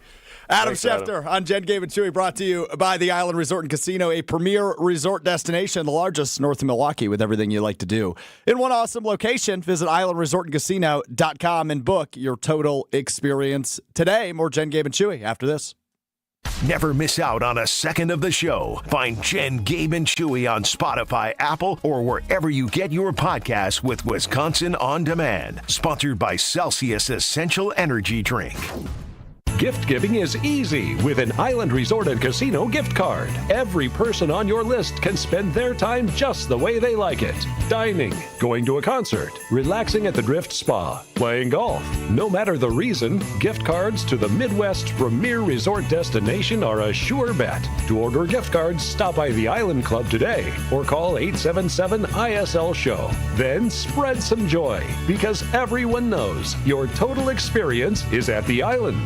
Adam Schefter on Jen, Gabe, and Chewy, brought to you by the Island Resort and Casino, a premier resort destination, the largest north of Milwaukee, with everything you like to do. In one awesome location, visit islandresortandcasino.com and book your total experience today. More Jen, Gabe, and Chewy after this. Never miss out on a second of the show. Find Jen, Gabe, and Chewy on Spotify, Apple, or wherever you get your podcasts with Wisconsin On Demand. Sponsored by Celsius Essential Energy Drink. Gift giving is easy with an Island Resort and Casino gift card. Every person on your list can spend their time just the way they like it. Dining, going to a concert, relaxing at the Drift Spa, playing golf. No matter the reason, gift cards to the Midwest's premier resort destination are a sure bet. To order gift cards, stop by the Island Club today or call 877-ISL-SHOW. Then spread some joy because everyone knows your total experience is at the Island.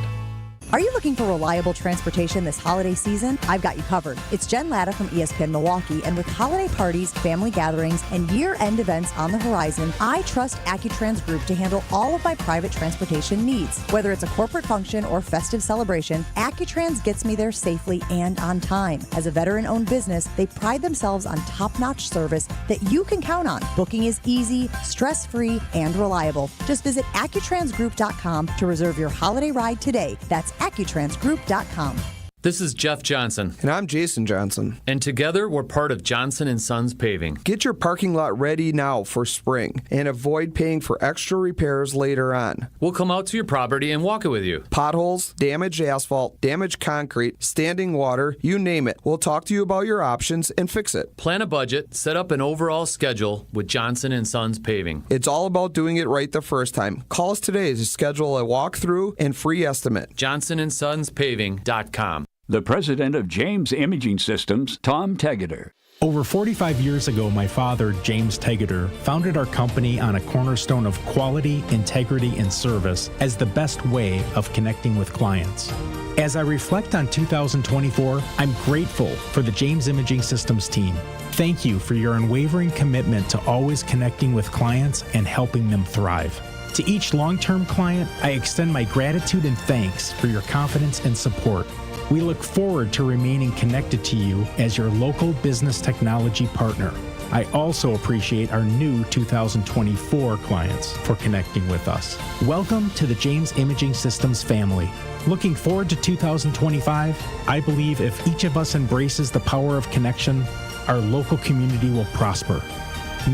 Are you looking for reliable transportation this holiday season? I've got you covered. It's Jen Latta from ESPN Milwaukee, and with holiday parties, family gatherings, and year-end events on the horizon, I trust AccuTrans Group to handle all of my private transportation needs. Whether it's a corporate function or festive celebration, AccuTrans gets me there safely and on time. As a veteran-owned business, they pride themselves on top-notch service that you can count on. Booking is easy, stress-free, and reliable. Just visit AccuTransGroup.com to reserve your holiday ride today. That's AccuTransGroup.com. This is Jeff Johnson. And I'm Jason Johnson. And together we're part of Johnson & Sons Paving. Get your parking lot ready now for spring and avoid paying for extra repairs later on. We'll come out to your property and walk it with you. Potholes, damaged asphalt, damaged concrete, standing water, you name it. We'll talk to you about your options and fix it. Plan a budget, set up an overall schedule with Johnson & Sons Paving. It's all about doing it right the first time. Call us today to schedule a walkthrough and free estimate. JohnsonandSonsPaving.com. The president of James Imaging Systems, Tom Tegeter. Over 45 years ago, my father, James Tegeter, founded our company on a cornerstone of quality, integrity, and service as the best way of connecting with clients. As I reflect on 2024, I'm grateful for the James Imaging Systems team. Thank you for your unwavering commitment to always connecting with clients and helping them thrive. To each long-term client, I extend my gratitude and thanks for your confidence and support. We look forward to remaining connected to you as your local business technology partner. I also appreciate our new 2024 clients for connecting with us. Welcome to the James Imaging Systems family. Looking forward to 2025, I believe if each of us embraces the power of connection, our local community will prosper.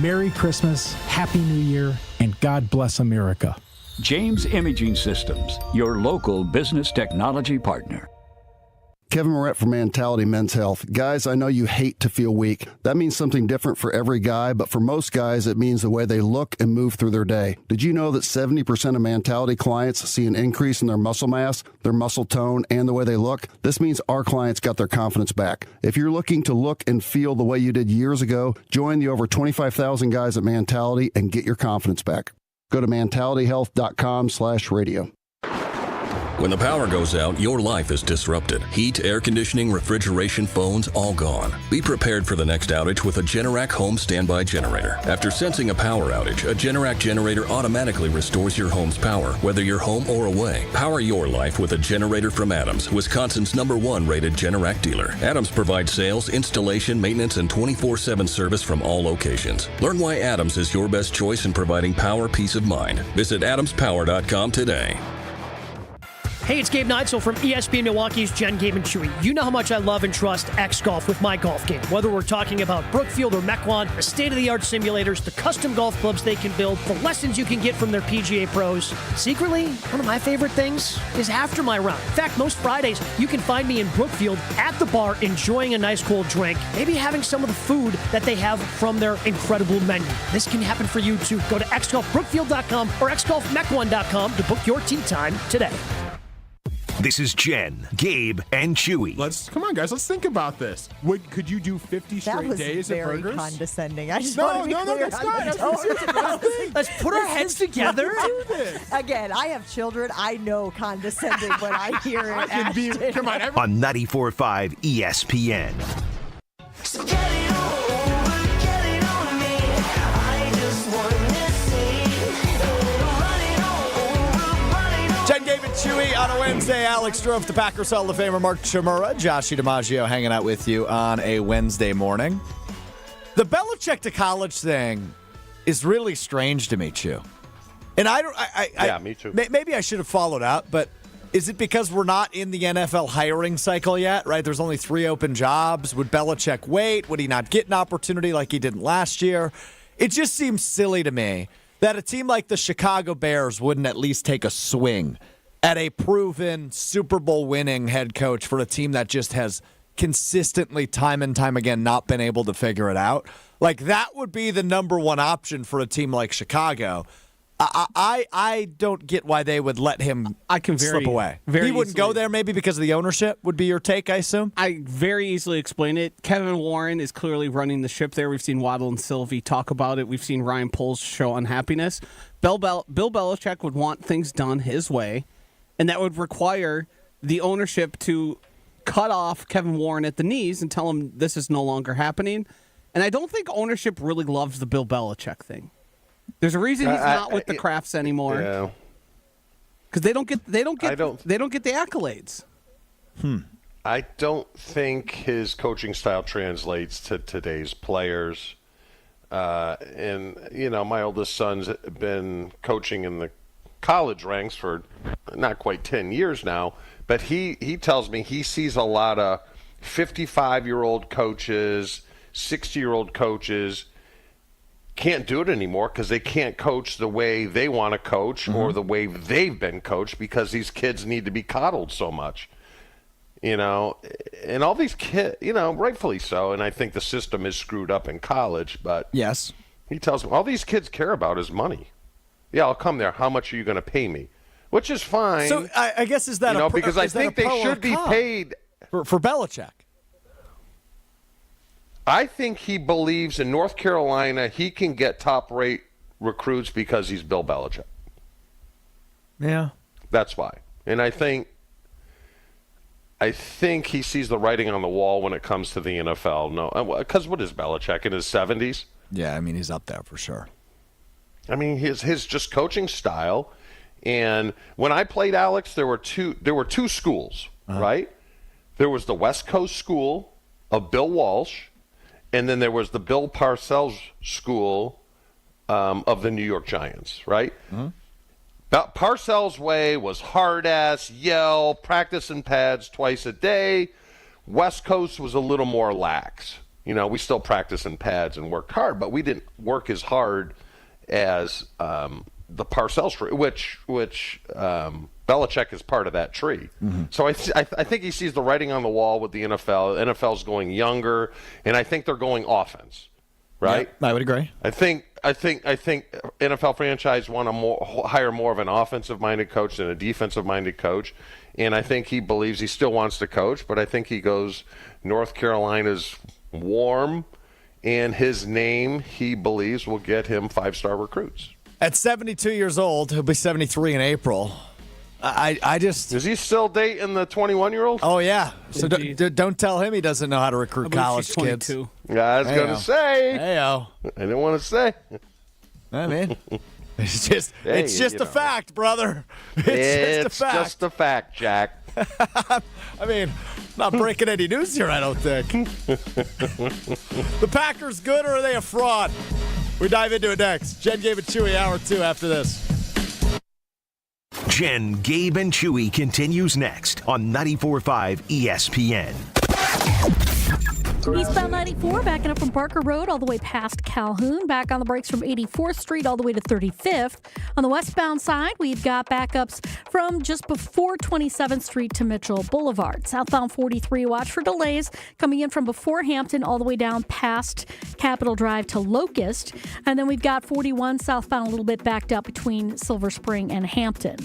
Merry Christmas, Happy New Year, and God bless America. James Imaging Systems, your local business technology partner. Kevin Moret from Mentality Men's Health. Guys, I know you hate to feel weak. That means something different for every guy, but for most guys, it means the way they look and move through their day. Did you know that 70% of Mentality clients see an increase in their muscle mass, their muscle tone, and the way they look? This means our clients got their confidence back. If you're looking to look and feel the way you did years ago, join the over 25,000 guys at Mentality and get your confidence back. Go to mentalityhealth.com/radio. When the power goes out, your life is disrupted. Heat, air conditioning, refrigeration, phones, all gone. Be prepared for the next outage with a Generac home standby generator. After sensing a power outage, a Generac generator automatically restores your home's power, whether you're home or away. Power your life with a generator from Adams, Wisconsin's #1 rated Generac dealer. Adams provides sales, installation, maintenance, and 24/7 service from all locations. Learn why Adams is your best choice in providing power peace of mind. Visit adamspower.com today. Hey, it's Gabe Neitzel from ESPN Milwaukee's Jen, Gabe, and Chewy. You know how much I love and trust X Golf with my golf game. Whether we're talking about Brookfield or Mequon, the state-of-the-art simulators, the custom golf clubs they can build, the lessons you can get from their PGA pros. Secretly, one of my favorite things is after my round. In fact, most Fridays, you can find me in Brookfield at the bar enjoying a nice cold drink, maybe having some of the food that they have from their incredible menu. This can happen for you too. Go to xgolfbrookfield.com or xgolfmequon.com to book your tee time today. This is Jen, Gabe, and Chewy. Come on, guys. Let's think about this. Could you do 50 straight days of burgers? That was very condescending. I just No, want to be clear. that's not. Let's put our heads together. Again, I have children. I know condescending when I hear it. Come on, On 94.5 ESPN. So get it on me. I just want to see. Jen, Gabe, and Chewy on a Wednesday. Alex Strofe, the Packers Hall of Famer, Mark Chmura, Josh DiMaggio hanging out with you on a Wednesday morning. The Belichick to college thing is really strange to me, Chew. And Yeah, me too. Maybe I should have followed up, but is it because we're not in the NFL hiring cycle yet, right? There's only 3 open jobs. Would Belichick wait? Would he not get an opportunity like he didn't last year? It just seems silly to me that a team like the Chicago Bears wouldn't at least take a swing at a proven Super Bowl winning head coach for a team that just has consistently, time and time again, not been able to figure it out. Like, that would be the number one option for a team like Chicago. I don't get why they would let him slip away. He wouldn't go there maybe because of the ownership, would be your take, I assume? I very easily explain it. Kevin Warren is clearly running the ship there. We've seen Waddle and Sylvie talk about it. We've seen Ryan Poles show unhappiness. Bill Belichick would want things done his way, and that would require the ownership to cut off Kevin Warren at the knees and tell him this is no longer happening. And I don't think ownership really loves the Bill Belichick thing. There's a reason he's not with the Crafts anymore. Yeah. Because they don't get the accolades. I don't think his coaching style translates to today's players. And my oldest son's been coaching in the college ranks for not quite 10 years now, but he tells me he sees a lot of 55-year-old coaches, 60-year-old coaches can't do it anymore because they can't coach the way they want to coach or the way they've been coached because these kids need to be coddled so much. And all these kids, rightfully so, and I think the system is screwed up in college, but yes, he tells me all these kids care about is money. Yeah, I'll come there. How much are you going to pay me? Which is fine. So I guess is that because I think they should be paid for Belichick. I think he believes in North Carolina he can get top-rate recruits because he's Bill Belichick. Yeah. That's why. And I think he sees the writing on the wall when it comes to the NFL. No, because what is Belichick, in his 70s? Yeah, I mean, he's up there for sure. I mean, his just coaching style. And when I played, Alex, there were two schools, right? There was the West Coast school of Bill Walsh, and then there was the Bill Parcells school of the New York Giants, right? Parcells' way was hard-ass, yell, practice in pads twice a day. West Coast was a little more lax. We still practice in pads and worked hard, but we didn't work as hard as the Parcells tree, which Belichick is part of that tree. So I think he sees the writing on the wall with the NFL. The NFL's going younger, and I think they're going offense, right? Yeah, I would agree. I think NFL franchise want to hire more of an offensive-minded coach than a defensive-minded coach, and I think he believes he still wants to coach, but I think he goes North Carolina's warm, and his name, he believes, will get him 5-star recruits. At 72 years old, he'll be 73 in April. I just... Is he still dating the 21-year-old? Oh, yeah. So don't tell him he doesn't know how to recruit college kids. Yeah, I was going to say. Hey-o. I didn't want to say. I mean, it's just a fact, brother. It's just a fact, Jack. I mean, not breaking any news here, I don't think. The Packers good, or are they a fraud? We dive into it next. Jen, Gabe, and Chewy, hour 2 after this. Jen, Gabe, and Chewy continues next on 94.5 ESPN. Eastbound 94, backing up from Barker Road all the way past Calhoun. Back on the brakes from 84th Street all the way to 35th. On the westbound side, we've got backups from just before 27th Street to Mitchell Boulevard. Southbound 43, watch for delays coming in from before Hampton all the way down past Capitol Drive to Locust. And then we've got 41 southbound a little bit backed up between Silver Spring and Hampton.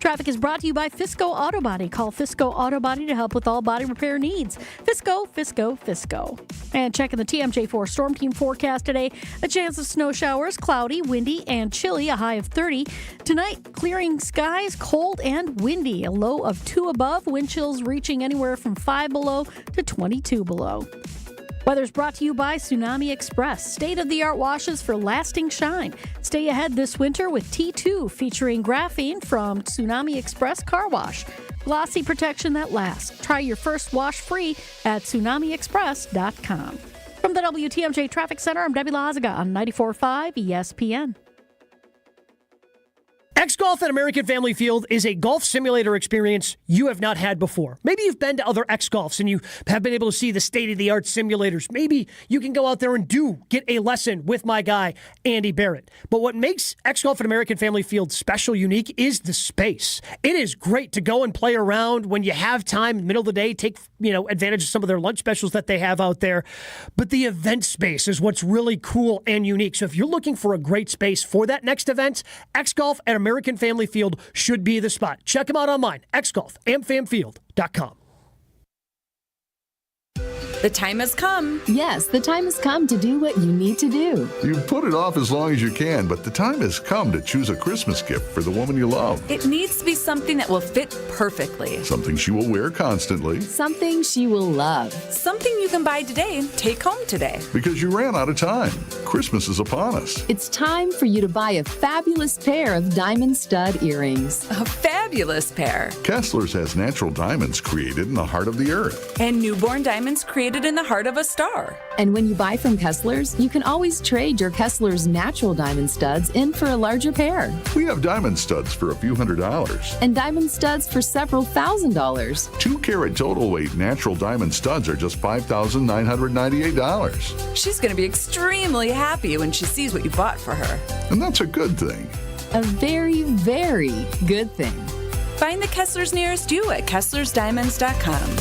Traffic is brought to you by Fisco Auto Body. Call Fisco Auto Body to help with all body repair needs. Fisco, Fisco, Fisco. And checking the TMJ4 Storm Team forecast today, a chance of snow showers, cloudy, windy, and chilly, a high of 30. Tonight, clearing skies, cold and windy, a low of 2 above, wind chills reaching anywhere from 5 below to 22 below. Weather's brought to you by Tsunami Express. State-of-the-art washes for lasting shine. Stay ahead this winter with T2 featuring graphene from Tsunami Express Car Wash. Glossy protection that lasts. Try your first wash free at tsunamiexpress.com. From the WTMJ Traffic Center, I'm Debbie Lazaga on 94.5 ESPN. X-Golf at American Family Field is a golf simulator experience you have not had before. Maybe you've been to other X-Golfs and you have been able to see the state-of-the-art simulators. Maybe you can go out there and get a lesson with my guy, Andy Barrett. But what makes X-Golf at American Family Field special, unique, is the space. It is great to go and play around when you have time in the middle of the day, take advantage of some of their lunch specials that they have out there. But the event space is what's really cool and unique. So if you're looking for a great space for that next event, X-Golf at American Family Field should be the spot. Check them out online, xgolfamfamfield.com. The time has come. Yes, the time has come to do what you need to do. You've put it off as long as you can, but the time has come to choose a Christmas gift for the woman you love. It needs to be something that will fit perfectly. Something she will wear constantly. Something she will love. Something you can buy today and take home today. Because you ran out of time. Christmas is upon us. It's time for you to buy a fabulous pair of diamond stud earrings. A fabulous pair. Kessler's has natural diamonds created in the heart of the earth. And newborn diamonds created in the heart of a star. And when you buy from Kessler's, you can always trade your Kessler's natural diamond studs in for a larger pair. We have diamond studs for a few $100s. And diamond studs for several $1,000s. 2-carat total weight natural diamond studs are just $5,998. She's going to be extremely happy when she sees what you bought for her. And that's a good thing. A very, very good thing. Find the Kessler's nearest you at Kessler'sDiamonds.com.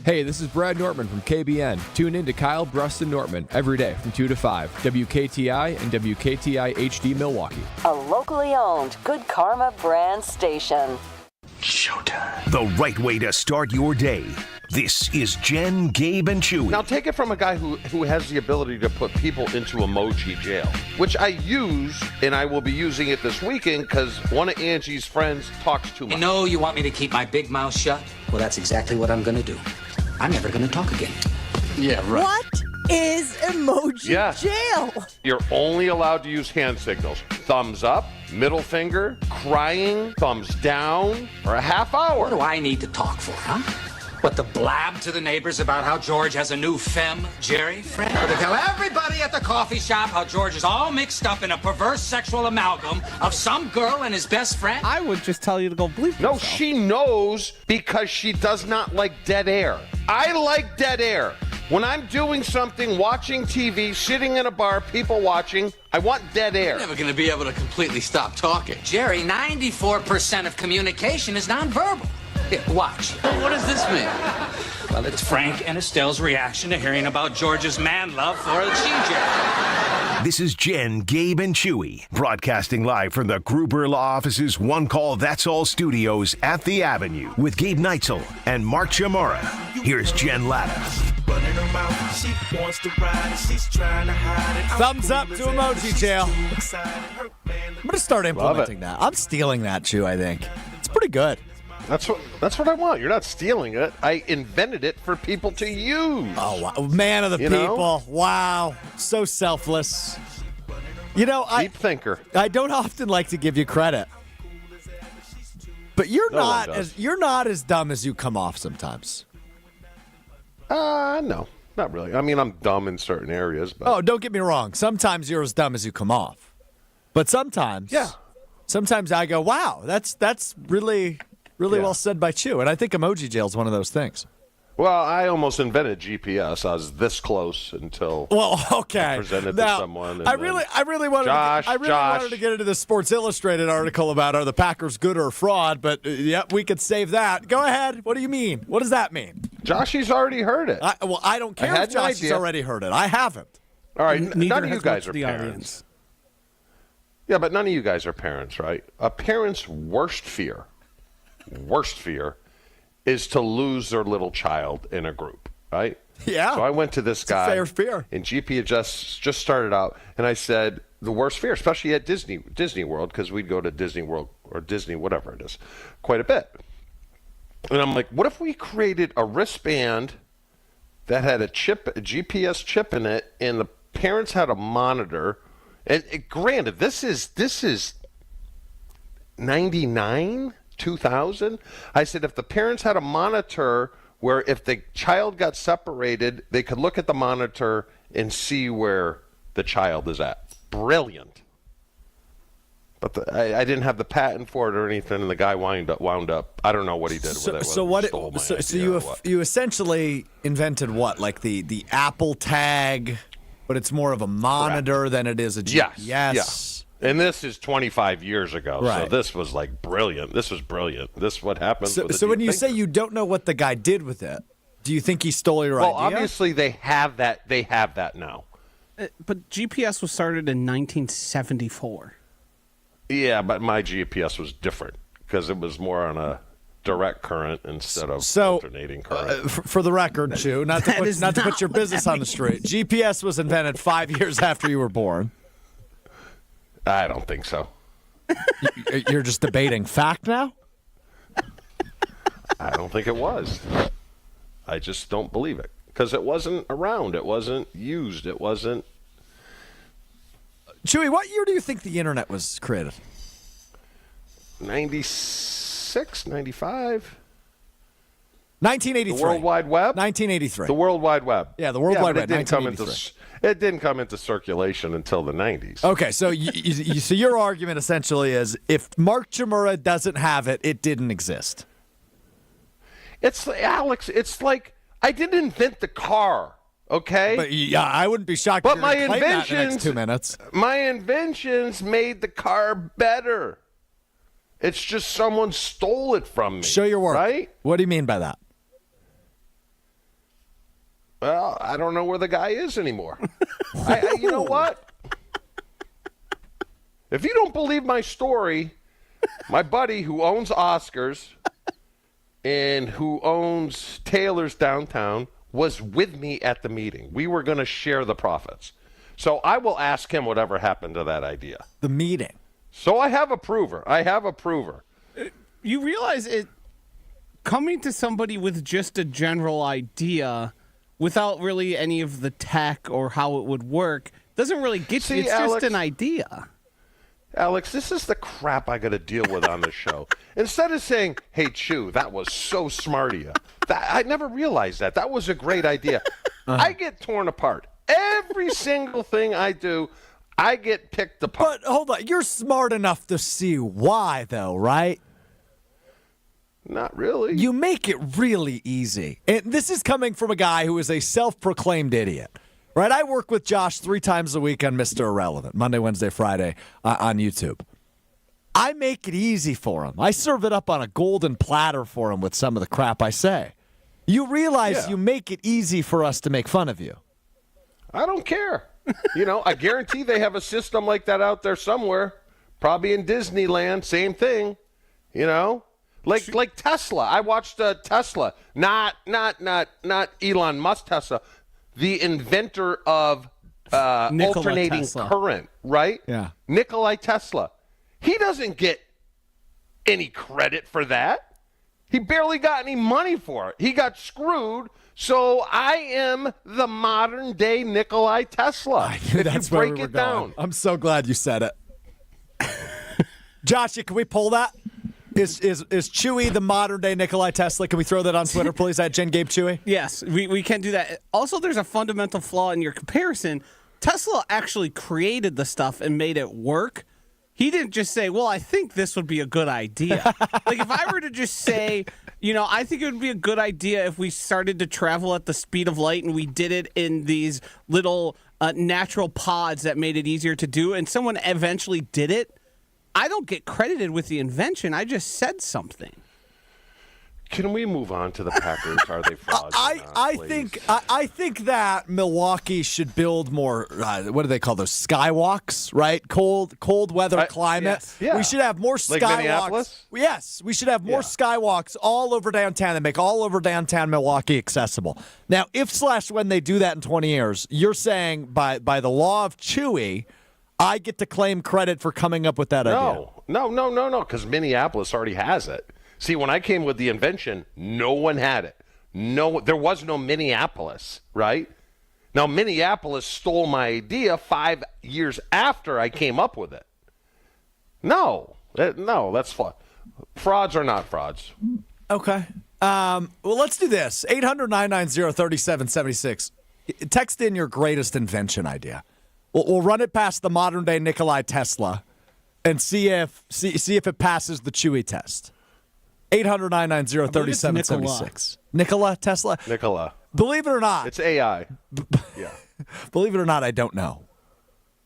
Hey, this is Brad Nortman from KBN. Tune in to Kyle, Brust, and Nortman every day from 2 to 5, WKTI and WKTI HD Milwaukee. A locally owned Good Karma brand station. Showtime. The right way to start your day. This is Jen, Gabe, and Chewy. Now take it from a guy who has the ability to put people into emoji jail, which I use, and I will be using it this weekend because one of Angie's friends talks too much. I know you want me to keep my big mouth shut. Well, that's exactly what I'm going to do. I'm never going to talk again. Yeah, right. What is emoji jail? You're only allowed to use hand signals. Thumbs up, middle finger, crying, thumbs down, or a half hour. What do I need to talk for, huh? What, to blab to the neighbors about how George has a new femme, Jerry, friend? Or to tell everybody at the coffee shop how George is all mixed up in a perverse sexual amalgam of some girl and his best friend? I would just tell you to go bleep yourself. No, she knows because she does not like dead air. I like dead air. When I'm doing something, watching TV, sitting in a bar, people watching, I want dead air. You're never going to be able to completely stop talking. Jerry, 94% of communication is nonverbal. Here, watch. What does this mean? Well, it's Frank and Estelle's reaction to hearing about George's man love for a CJ. This is Jen, Gabe, and Chewy, broadcasting live from the Gruber Law Office's One Call That's All studios at the Avenue with Gabe Neitzel and Mark Chamara. Here's Jen Latta. Thumbs up to emoji jail. I'm going to start implementing that. I'm stealing that, Chew, I think. It's pretty good. That's what I want. You're not stealing it. I invented it for people to use. Oh, wow. Man of the people. Know? Wow. So selfless. Deep thinker. I don't often like to give you credit. But you're not as dumb as you come off sometimes. No. Not really. I mean, I'm dumb in certain areas. But... Oh, don't get me wrong. Sometimes you're as dumb as you come off. But sometimes sometimes I go, wow, that's really well said by Chew. And I think emoji jail is one of those things. Well, I almost invented GPS. I was this close until I presented now, to someone. And I really wanted to get into the Sports Illustrated article about are the Packers good or fraud, but yep, we could save that. Go ahead. What do you mean? What does that mean? Joshy's already heard it. I don't care if Joshy's already heard it. I haven't. All right, Neither none of you guys are parents. Audience. Yeah, but none of you guys are parents, right? A parent's worst fear is to lose their little child in a group, right? Yeah. So I went to this guy. Fair fear. And GP had just started out, and I said, the worst fear, especially at Disney World, because we'd go to Disney World or Disney, whatever it is, quite a bit. And I'm like, what if we created a wristband that had a GPS chip in it, and the parents had a monitor? And granted, this is 99, 2000. I said if the parents had a monitor where if the child got separated, they could look at the monitor and see where the child is at. Brilliant. But I didn't have the patent for it or anything, and the guy wound up. I don't know what he did with it. So you essentially invented what, like the Apple tag, but it's more of a monitor than it is a GPS. Yes. And this is 25 years ago, right. So this was like brilliant. This was brilliant. This is what happens. So when you say you don't know what the guy did with it, do you think he stole your idea? Well, obviously they have that. They have that now. But GPS was started in 1974. Yeah, but my GPS was different because it was more on a direct current instead of alternating current. For the record, Chew, not to put your business on the street, GPS was invented 5 years after you were born. I don't think so. You're just debating fact now? I don't think it was. I just don't believe it because it wasn't around. It wasn't used. It wasn't. Chewy, what year do you think the internet was created? 96, 95. 1983. The World Wide Web? 1983. The World Wide Web. Yeah, the World Wide Web, It didn't come into circulation until the 90s. Okay, so so your argument essentially is if Mark Chmura doesn't have it, it didn't exist. Alex, it's like I didn't invent the car, okay? But yeah, I wouldn't be shocked but if my you're gonna claim inventions, that in the next 2 minutes. My inventions made the car better. It's just someone stole it from me. Show your work. Right? What do you mean by that? Well, I don't know where the guy is anymore. You know what? If you don't believe my story, my buddy who owns Oscars and who owns Taylor's downtown was with me at the meeting. We were going to share the profits. So I will ask him whatever happened to that idea. The meeting. So I have a prover. You realize it coming to somebody with just a general idea without really any of the tech or how it would work doesn't really get you. It's Alex, just an idea. Alex, this is the crap I got to deal with on the show. Instead of saying, hey, Chew, that was so smart of you. I never realized that. That was a great idea. I get torn apart. Every single thing I do, I get picked apart. But hold on. You're smart enough to see why, though, right? Not really. You make it really easy. And this is coming from a guy who is a self-proclaimed idiot. Right? I work with Josh 3 times a week on Mr. Irrelevant, Monday, Wednesday, Friday on YouTube. I make it easy for him. I serve it up on a golden platter for him with some of the crap I say. You realize you make it easy for us to make fun of you. I don't care. I guarantee they have a system like that out there somewhere. Probably in Disneyland, same thing. Like Tesla. I watched Tesla, not Elon Musk Tesla, the inventor of alternating Tesla. current, right? Yeah. Nikolai Tesla. He doesn't get any credit for that. He barely got any money for it. He got screwed. So I am the modern day Nikolai Tesla. That's where we were going. I'm so glad you said it. Josh, can we pull that? Is Chewy the modern day Nikolai Tesla? Can we throw that on Twitter, please, at Jen Gabe Chewy? Yes, we can do that. Also, there's a fundamental flaw in your comparison. Tesla actually created the stuff and made it work. He didn't just say, well, I think this would be a good idea. Like, if I were to just say, I think it would be a good idea if we started to travel at the speed of light and we did it in these little natural pods that made it easier to do, and someone eventually did it, I don't get credited with the invention. I just said something. Can we move on to the Packers? Are they frauds? I think that Milwaukee should build more. What do they call those? Skywalks, right? Cold weather climate. Yes. Yeah. We should have more Like skywalks. Minneapolis? Yes, we should have more skywalks all over downtown and make all over downtown Milwaukee accessible. Now, when they do that in 20 years, you're saying by the law of Chewy, I get to claim credit for coming up with that idea. No, because Minneapolis already has it. See, when I came with the invention, no one had it. There was no Minneapolis, right? Now, Minneapolis stole my idea 5 years after I came up with it. No, that's fraud. Frauds are not frauds. Okay. Well, let's do this. 800-990-3776. Text in your greatest invention idea. We'll run it past the modern-day Nikola Tesla and see if it passes the Chewy test. 800-990-3776. Nikola Tesla? Nikola. Believe it or not. It's AI. Yeah. Believe it or not, I don't know.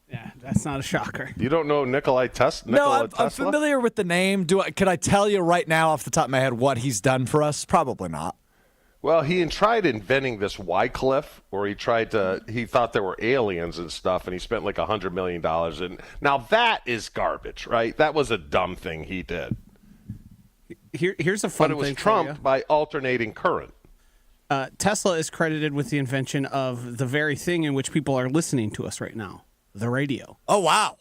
Yeah, that's not a shocker. You don't know Nikola Tesla? No, I'm familiar with the name. Could I tell you right now off the top of my head what he's done for us? Probably not. Well, he tried inventing this Wycliffe, where he thought there were aliens and stuff, and he spent like $100 million. And now that is garbage, right? That was a dumb thing he did. Here's a fun thing. But it was trumped by alternating current. Tesla is credited with the invention of the very thing in which people are listening to us right now, the radio. Oh, wow.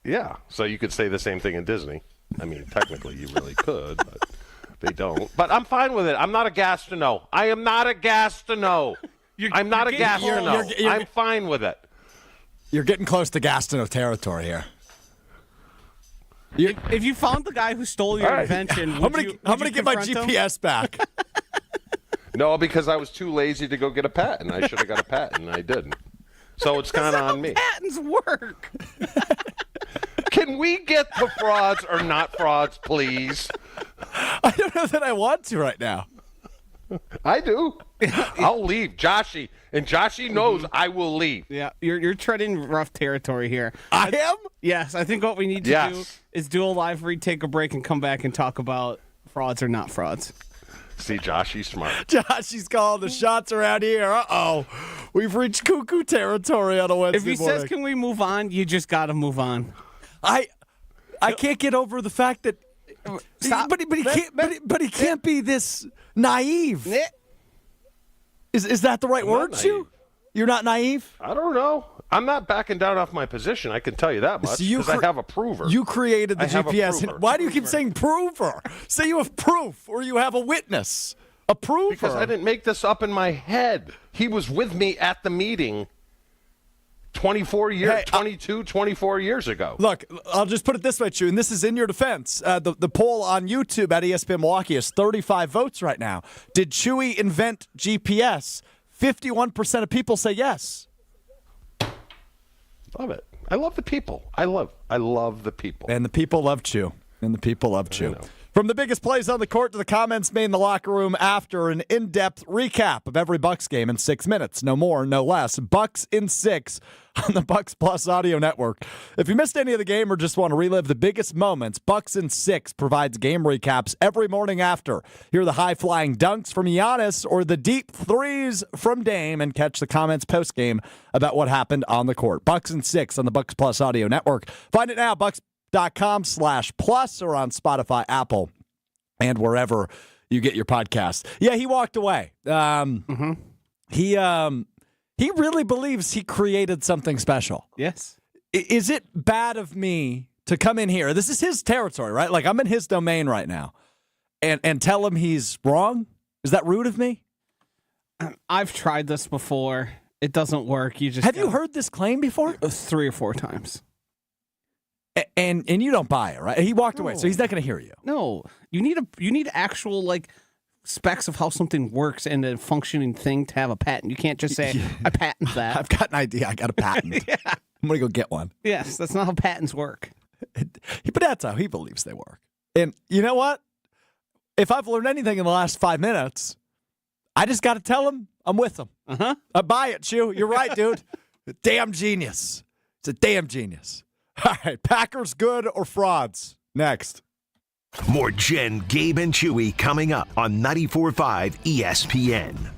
Yeah, so you could say the same thing in Disney. I mean, technically you really could, but they don't. But I'm fine with it. I'm not a gas to know. I am not a gas to know. I'm not a gas to know. I'm fine with it. You're getting close to Gastineau territory here. If you found the guy who stole your invention, I'm going to get my GPS back. No, because I was too lazy to go get a patent. I should have got a patent, and I didn't. So it's kind of on me. Patents work. Can we get the frauds or not frauds, please? I don't know that I want to right now. I do. I'll leave. Joshy. And Joshy knows I will leave. Yeah, you're treading rough territory here. I am? Yes, I think what we need to do is do a live read, take a break, and come back and talk about frauds or not frauds. See, Joshy's smart. Joshy's calling the shots around here. Uh-oh. We've reached cuckoo territory on a Wednesday If he morning. says, can we move on, you just got to move on. I can't get over the fact that... Stop. But he can't be this naive. Is that the right word, Chew? You're not naive? I don't know. I'm not backing down off my position. I can tell you that much because I have a prover. You created the GPS. Why do you keep saying prover? Say you have proof or you have a witness. A prover. Because I didn't make this up in my head. He was with me at the meeting 24 years ago. Look, I'll just put it this way, Chew, and this is in your defense. The poll on YouTube at ESPN Milwaukee is 35 votes right now. Did Chewy invent GPS? 51% of people say yes. Love it. I love the people. I love the people. And the people love Chew. From the biggest plays on the court to the comments made in the locker room after an in-depth recap of every Bucks game in 6 minutes. No more, no less. Bucks in 6 on the Bucks Plus audio network. If you missed any of the game or just want to relive the biggest moments, Bucks in 6 provides game recaps every morning after. Hear the high-flying dunks from Giannis or the deep threes from Dame and catch the comments post-game about what happened on the court. Bucks in 6 on the Bucks Plus audio network. Find it now, bucks.com/plus or on Spotify, Apple, and wherever you get your podcasts. Yeah, he walked away. He really believes he created something special. Yes. Is it bad of me to come in here? This is his territory, right? Like, I'm in his domain right now and tell him he's wrong? Is that rude of me? I've tried this before. It doesn't work. You heard this claim before? 3 or 4 times. And you don't buy it, right? He walked away, so he's not going to hear you. No, you need actual specs of how something works and a functioning thing to have a patent. You can't just say I patent that. I've got an idea. I got a patent. Yeah. I'm going to go get one. Yes, that's not how patents work. But that's how he believes they work. And you know what? If I've learned anything in the last 5 minutes, I just got to tell him I'm with him. I buy it, Chew. You're right, dude. Damn genius. It's a damn genius. All right, Packers good or frauds? Next. More Jen, Gabe, and Chewy coming up on 94.5 ESPN.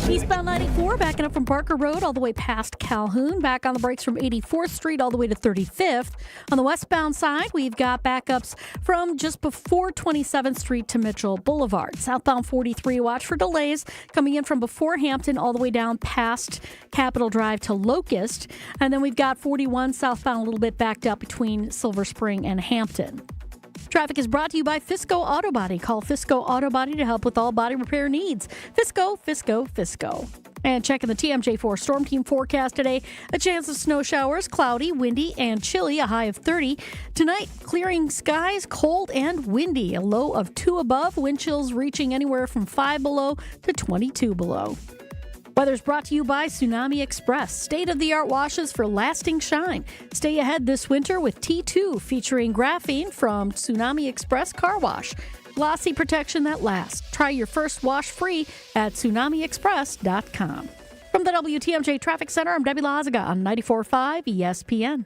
Eastbound 94, backing up from Parker Road all the way past Calhoun. Back on the brakes from 84th Street all the way to 35th. On the westbound side, we've got backups from just before 27th Street to Mitchell Boulevard. Southbound 43, watch for delays coming in from before Hampton all the way down past Capitol Drive to Locust. And then we've got 41 southbound a little bit backed up between Silver Spring and Hampton. Traffic is brought to you by Fisco Auto Body. Call Fisco Auto Body to help with all body repair needs. Fisco, Fisco, Fisco. And checking the TMJ4 Storm Team forecast today, a chance of snow showers, cloudy, windy, and chilly, a high of 30. Tonight, clearing skies, cold and windy, a low of 2 above, wind chills reaching anywhere from 5 below to 22 below. Weather's brought to you by Tsunami Express. State-of-the-art washes for lasting shine. Stay ahead this winter with T2 featuring graphene from Tsunami Express Car Wash. Glossy protection that lasts. Try your first wash free at tsunamiexpress.com. From the WTMJ Traffic Center, I'm Debbie Lazaga on 94.5 ESPN.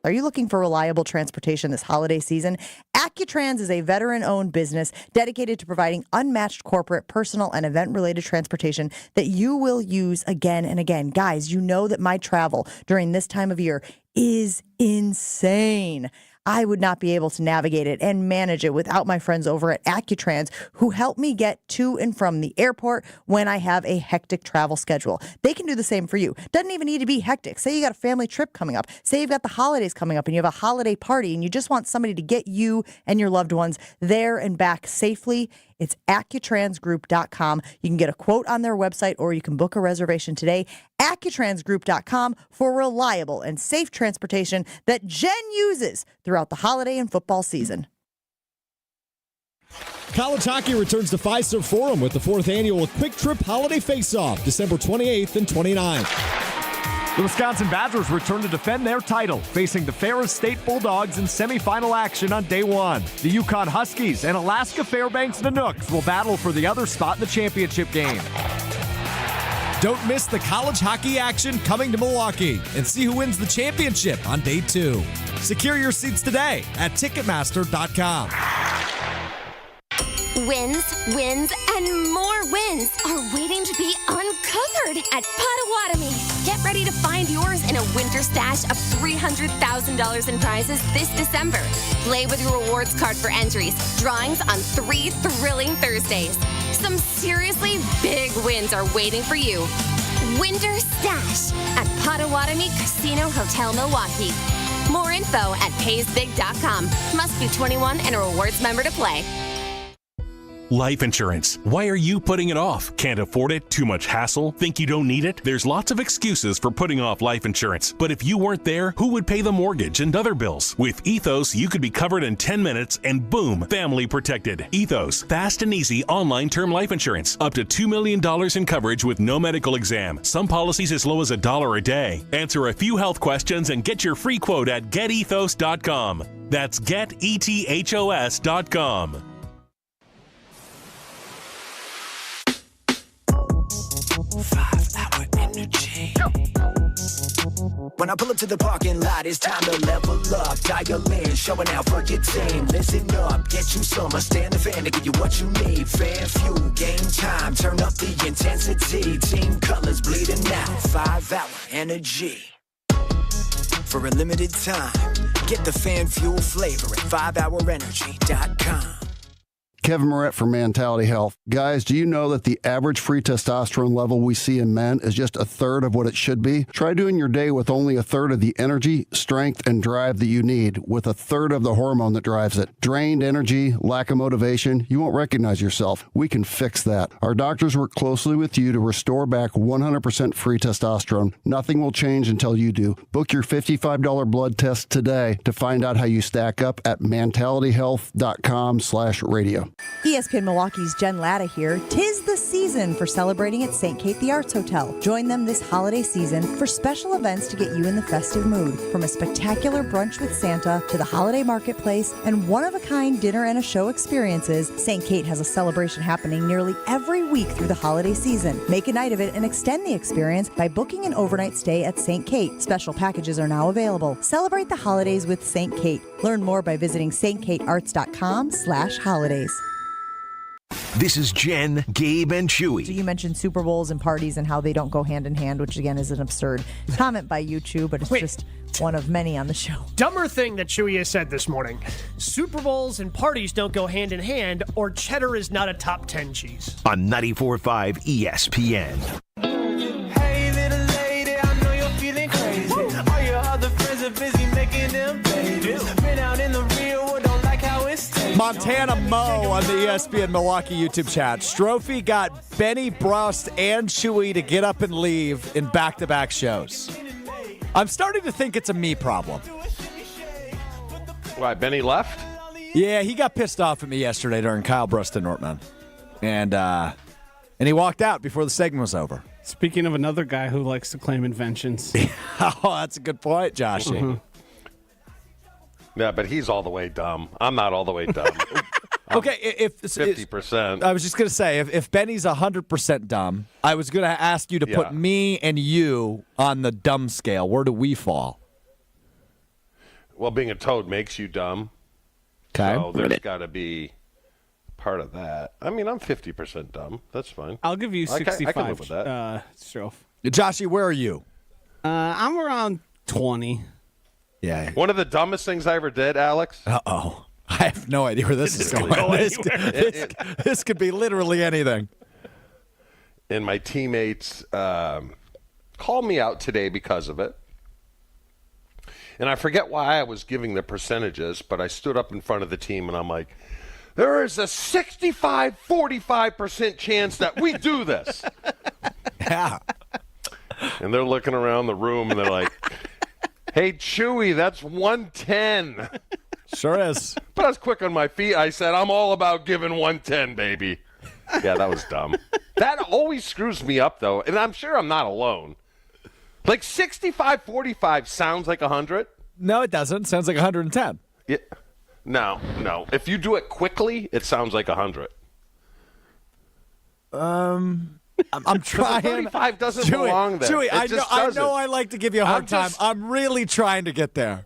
Are you looking for reliable transportation this holiday season? AccuTrans is a veteran-owned business dedicated to providing unmatched corporate, personal, and event-related transportation that you will use again and again. Guys, you know that my travel during this time of year is insane. I would not be able to navigate it and manage it without my friends over at AccuTrans, who help me get to and from the airport when I have a hectic travel schedule. They can do the same for you. Doesn't even need to be hectic. Say you got a family trip coming up. Say you've got the holidays coming up and you have a holiday party and you just want somebody to get you and your loved ones there and back safely. It's AccuTransGroup.com. You can get a quote on their website or you can book a reservation today. AccuTransGroup.com for reliable and safe transportation that Jen uses throughout the holiday and football season. College hockey returns to Fiserv Forum with the 4th annual Quick Trip Holiday Face-Off, December 28th and 29th. The Wisconsin Badgers return to defend their title, facing the Ferris State Bulldogs in semifinal action on day 1. The Yukon Huskies and Alaska Fairbanks Nanooks will battle for the other spot in the championship game. Don't miss the college hockey action coming to Milwaukee and see who wins the championship on day 2. Secure your seats today at Ticketmaster.com. Wins, wins, and more wins are waiting to be uncovered at Potawatomi. Get ready to find yours in a winter stash of $300,000 in prizes this December. Play with your rewards card for entries, drawings on 3 thrilling Thursdays. Some seriously big wins are waiting for you. Winter Stash at Potawatomi Casino Hotel Milwaukee. More info at paysbig.com. Must be 21 and a rewards member to play. Life insurance. Why are you putting it off? Can't afford it? Too much hassle? Think you don't need it? There's lots of excuses for putting off life insurance. But if you weren't there, who would pay the mortgage and other bills? With Ethos, you could be covered in 10 minutes and boom, family protected. Ethos, fast and easy online term life insurance. Up to $2 million in coverage with no medical exam. Some policies as low as $1 a day. Answer a few health questions and get your free quote at getethos.com. That's getethos.com. When I pull up to the parking lot, it's time to level up. Dial in, showing out for your team. Listen up, get you some. I stand the fan to give you what you need. Fan fuel, game time. Turn up the intensity. Team colors bleeding out. 5-hour energy. For a limited time, get the fan fuel flavor at 5hourenergy.com. Kevin Moret for Mentality Health. Guys, do you know that the average free testosterone level we see in men is just a third of what it should be? Try doing your day with only a third of the energy, strength, and drive that you need, with a third of the hormone that drives it. Drained energy, lack of motivation, you won't recognize yourself. We can fix that. Our doctors work closely with you to restore back 100% free testosterone. Nothing will change until you do. Book your $55 blood test today to find out how you stack up at mentalityhealth.com/radio. ESPN Milwaukee's Jen Latta here. 'Tis the season for celebrating at St. Kate the Arts Hotel. Join them this holiday season for special events to get you in the festive mood. From a spectacular brunch with Santa to the holiday marketplace and one-of-a-kind dinner and a show experiences, St. Kate has a celebration happening nearly every week through the holiday season. Make a night of it and extend the experience by booking an overnight stay at St. Kate. Special packages are now available. Celebrate the holidays with St. Kate. Learn more by visiting stkatearts.com/holidays. This is Jen, Gabe, and Chewy. So you mentioned Super Bowls and parties and how they don't go hand in hand, which again is an absurd comment by you two, but it's just one of many on the show. Dumber thing that Chewy has said this morning. Super Bowls and parties don't go hand in hand, or cheddar is not a top 10 cheese. On 94.5 ESPN. Hey, little lady, I know you're feeling crazy. All your other friends are busy making them babies. Been out in the real world, don't like how it's tasting. Montana Mo on the ESPN Milwaukee YouTube chat. Strophy got Benny Brust and Chewy to get up and leave in back-to-back shows. I'm starting to think it's a me problem. Why, Benny left? Yeah, he got pissed off at me yesterday during Kyle Brust and Nortman. And he walked out before the segment was over. Speaking of another guy who likes to claim inventions. Oh, that's a good point, Joshy. Mm-hmm. Yeah, but he's all the way dumb. I'm not all the way dumb. Okay, if 50%. I was just going to say, if Benny's 100% dumb, I was going to ask you to put me and you on the dumb scale. Where do we fall? Well, being a toad makes you dumb. Okay. So there's got to be part of that. I mean, I'm 50% dumb. That's fine. I'll give you 65. I can live with that. Strofe. Joshy, where are you? I'm around 20. Yeah. One of the dumbest things I ever did, Alex. Uh-oh. I have no idea where this is going. This could be literally anything. And my teammates called me out today because of it. And I forget why I was giving the percentages, but I stood up in front of the team and I'm like, there is a 65-45% chance that we do this. Yeah. And they're looking around the room and they're like, hey, Chewy, that's 110. Sure is. But I was quick on my feet. I said, I'm all about giving 110, baby. Yeah, that was dumb. That always screws me up, though, and I'm sure I'm not alone. Like 65-45 sounds like 100. No, it doesn't. Sounds like 110. Yeah. No. If you do it quickly, it sounds like 100. I'm trying. 35 doesn't belong there. Chewy, I know I like to give you a hard time. I'm really trying to get there.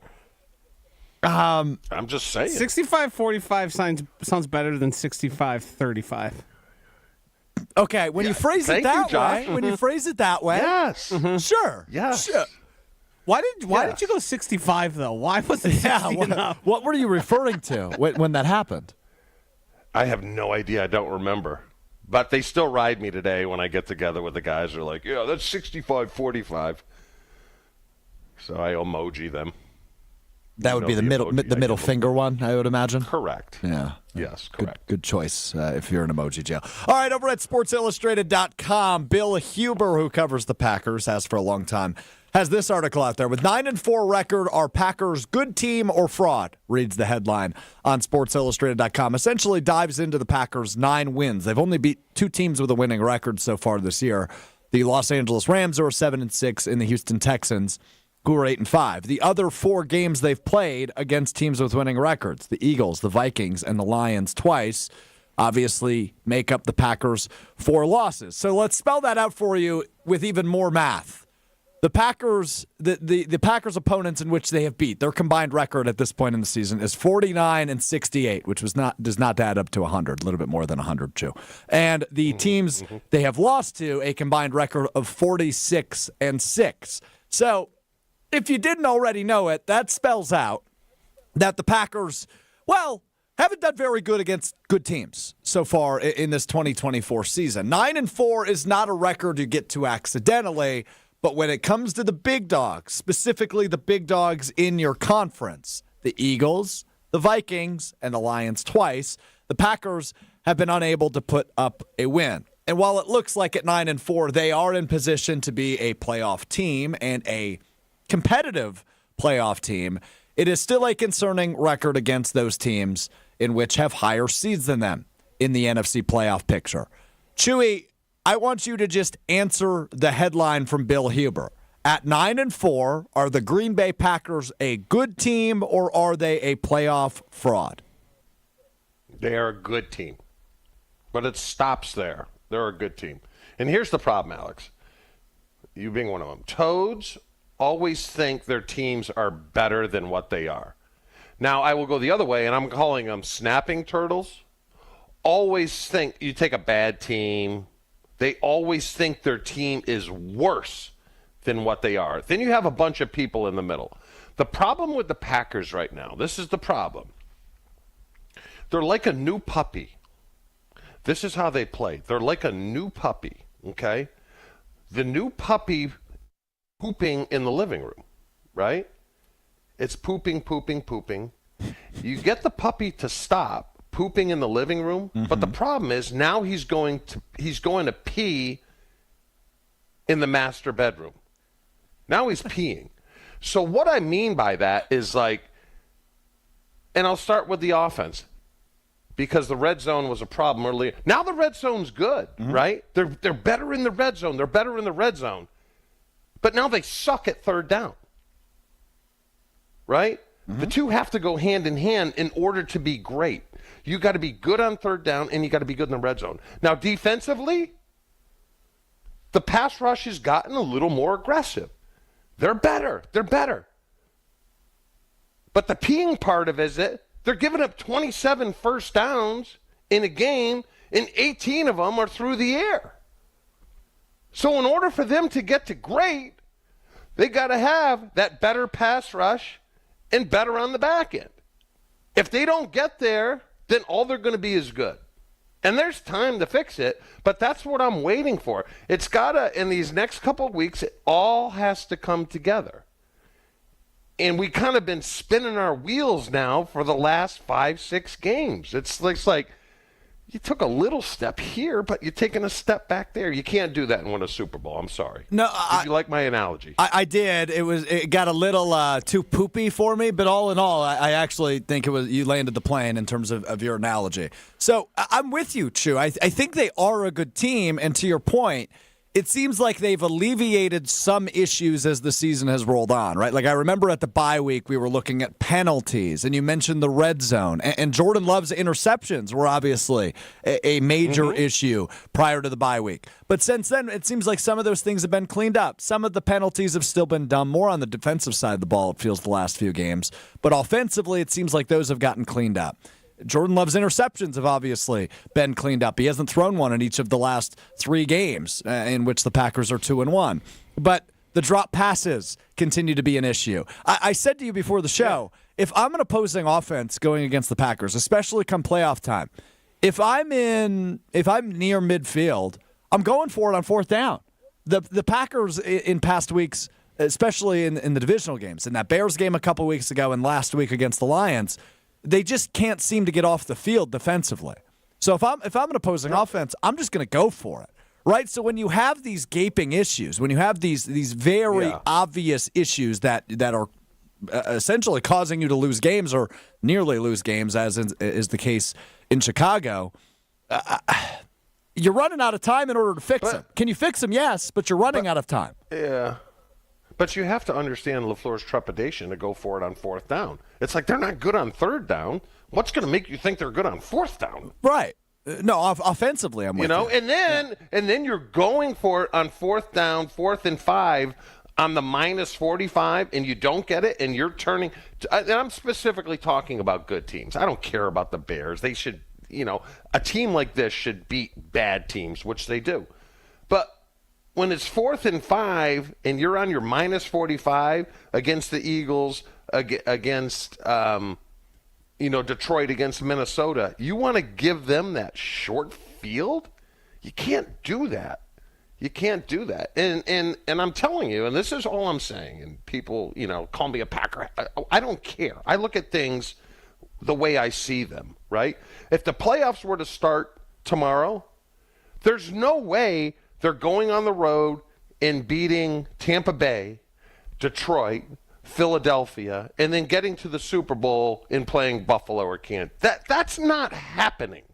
I'm just saying. 65-45 sounds better than 65-35. Okay, when you phrase it that way, yes, sure, yes. Sure. Why did you go 65 though? Why wasn't 60 enough? What were you referring to when that happened? I have no idea. I don't remember. But they still ride me today when I get together with the guys. They're like, yeah, that's 65-45. So I emoji them. That would be the middle finger one, I would imagine. Correct. Yeah. Yes, correct. Good choice if you're in emoji jail. All right, over at SportsIllustrated.com, Bill Huber, who covers the Packers, has for a long time, has this article out there. With 9-4 record, are Packers good team or fraud? Reads the headline on SportsIllustrated.com. Essentially dives into the Packers' 9 wins. They've only beat 2 teams with a winning record so far this year. The Los Angeles Rams, who are 7-6, and the Houston Texans, who are 8-5. The other 4 games they've played against teams with winning records, the Eagles, the Vikings, and the Lions twice, obviously make up the Packers' 4 losses. So let's spell that out for you with even more math. The Packers, the Packers' opponents in which they have beat, their combined record at this point in the season is 49-68, which does not add up to 100, a little bit more than 100, Joe. And the teams they have lost to, a combined record of 46-6. So if you didn't already know it, that spells out that the Packers, haven't done very good against good teams so far in this 2024 season. 9-4 is not a record you get to accidentally, but when it comes to the big dogs, specifically the big dogs in your conference, the Eagles, the Vikings, and the Lions twice, the Packers have been unable to put up a win. And while it looks like at 9-4, they are in position to be a playoff team and a competitive playoff team, it is still a concerning record against those teams in which have higher seeds than them. in the NFC playoff picture. Chewy, I want you to just answer the headline from Bill Huber. At 9-4, are the Green Bay Packers a good team or are they a playoff fraud? They are a good team. But it stops there. They're a good team. And here's the problem, Alex. You being one of them. Toads always think their teams are better than what they are. Now, I will go the other way, and I'm calling them snapping turtles. Always think, you take a bad team, they always think their team is worse than what they are. Then you have a bunch of people in the middle. The problem with the Packers right now, this is the problem. They're like a new puppy. This is how they play. They're like a new puppy, okay? The new puppy pooping in the living room, right? It's pooping, pooping, pooping. You get the puppy to stop pooping in the living room, but the problem is now he's going to pee in the master bedroom. Now he's peeing. So what I mean by that is like, and I'll start with the offense, because the red zone was a problem earlier. Now the red zone's good, right? They're better in the red zone. They're better in the red zone. But now they suck at third down, right? The two have to go hand in hand in order to be great. You got to be good on third down, and you got to be good in the red zone. Now, defensively, the pass rush has gotten a little more aggressive. They're better. They're better. But the peeing part of it is that they're giving up 27 first downs in a game, and 18 of them are through the air. So in order for them to get to great, they got to have that better pass rush and better on the back end. If they don't get there, then all they're going to be is good. And there's time to fix it, but that's what I'm waiting for. It's got to, in these next couple of weeks, it all has to come together. And we kind of been spinning our wheels now for the last 5-6 games. It's like you took a little step here, but you're taking a step back there. You can't do that and win a Super Bowl. I'm sorry. No, Did you like my analogy? I did. It got a little too poopy for me, but all in all, I actually think you landed the plane in terms of your analogy. So I'm with you, Chew. I think they are a good team, and to your point, it seems like they've alleviated some issues as the season has rolled on, right? Like I remember at the bye week, we were looking at penalties, and you mentioned the red zone. And Jordan Love's interceptions were obviously a major issue prior to the bye week. But since then, it seems like some of those things have been cleaned up. Some of the penalties have still been done more on the defensive side of the ball, it feels, the last few games. But offensively, it seems like those have gotten cleaned up. Jordan Love's interceptions have obviously been cleaned up. He hasn't thrown one in each of the last 3 games in which the Packers are 2-1. But the drop passes continue to be an issue. I said to you before the show, if I'm an opposing offense going against the Packers, especially come playoff time, if I'm near midfield, I'm going for it on fourth down. The Packers in past weeks, especially in the divisional games, in that Bears game a couple weeks ago and last week against the Lions, they just can't seem to get off the field defensively. So if I'm an opposing offense, I'm just going to go for it, right? So when you have these gaping issues, when you have these very obvious issues that are essentially causing you to lose games or nearly lose games, as is the case in Chicago, you're running out of time in order to fix them. Can you fix them? Yes, but you're running out of time. Yeah. But you have to understand LaFleur's trepidation to go for it on fourth down. It's like they're not good on third down. What's going to make you think they're good on fourth down? Right. No, offensively, I'm with you. And then you're going for it on fourth down, 4th and 5 on the minus 45, and you don't get it, and you're turning. And I'm specifically talking about good teams. I don't care about the Bears. They should, a team like this should beat bad teams, which they do. But when it's 4th and 5 and you're on your minus 45 against the Eagles, against Detroit, against Minnesota, you want to give them that short field? You can't do that. You can't do that. And I'm telling you, and this is all I'm saying, and people, call me a Packer. I don't care. I look at things the way I see them, right? If the playoffs were to start tomorrow, there's no way they're going on the road and beating Tampa Bay, Detroit, Philadelphia, and then getting to the Super Bowl and playing Buffalo or Kansas. That's not happening.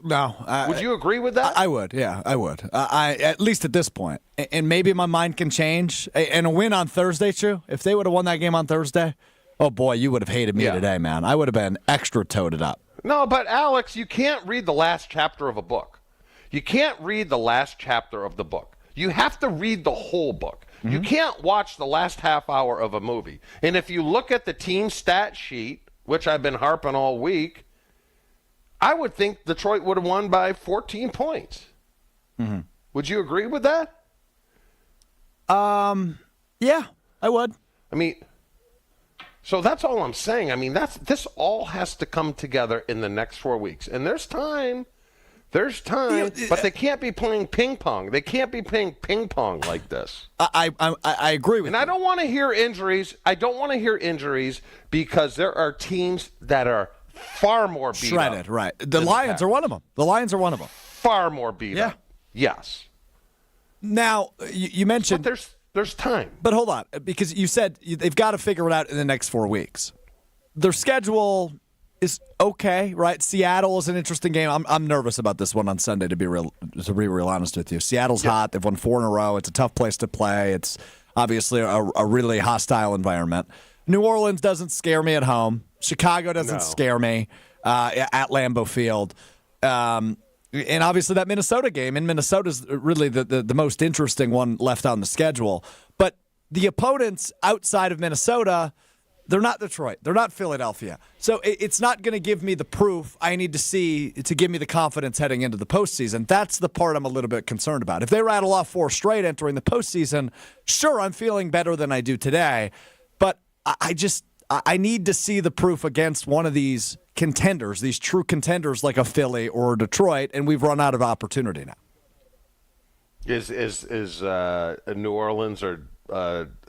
No. Would you agree with that? I would. Yeah, I would. I at least at this point. And maybe my mind can change. And a win on Thursday, Chew. If they would have won that game on Thursday, oh boy, you would have hated me today, man. I would have been extra toted up. No, but Alex, you can't read the last chapter of a book. You can't read the last chapter of the book. You have to read the whole book. You can't watch the last half hour of a movie. And if you look at the team stat sheet, which I've been harping all week, I would think Detroit would have won by 14 points. Would you agree with that? Yeah, I would. I mean, so that's all I'm saying. I mean, this all has to come together in the next 4 weeks. And there's time. There's time, but they can't be playing ping pong. They can't be playing ping pong like this. I agree with you. And I don't want to hear injuries. I don't want to hear injuries because there are teams that are far more beat shredded, up. Right. The Lions are one of them. The Lions are one of them. Far more beat up. Yes. Now, you mentioned... But there's time. But hold on, because you said they've got to figure it out in the next 4 weeks. Their schedule is okay, right? Seattle is an interesting game. I'm nervous about this one on Sunday, to be real honest with you. Seattle's hot. They've won 4 in a row. It's a tough place to play. It's obviously a really hostile environment. New Orleans doesn't scare me at home. Chicago doesn't scare me at Lambeau Field. And obviously that Minnesota game. And Minnesota's really the most interesting one left on the schedule. But the opponents outside of Minnesota, they're not Detroit. They're not Philadelphia. So it's not going to give me the proof I need to see to give me the confidence heading into the postseason. That's the part I'm a little bit concerned about. If they rattle off 4 straight entering the postseason, sure, I'm feeling better than I do today. But I need to see the proof against one of these contenders, these true contenders like a Philly or Detroit, and we've run out of opportunity now. Is New Orleans or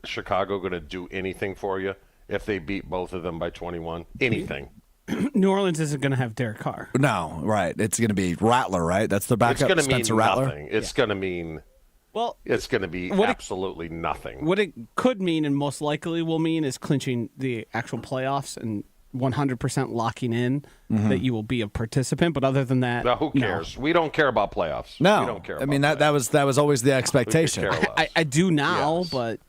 Chicago going to do anything for you if they beat both of them by 21? Anything? New Orleans isn't going to have Derek Carr. No, right. It's going to be Rattler, right? That's the backup. It's going to Spencer mean Rattler. nothing. It's going to mean... Well, it's going to be absolutely nothing. What it could mean and most likely will mean is clinching the actual playoffs and 100% locking in that you will be a participant. But other than that, who cares? We don't care about playoffs. No, we don't care. I mean that was always the expectation. I do now, but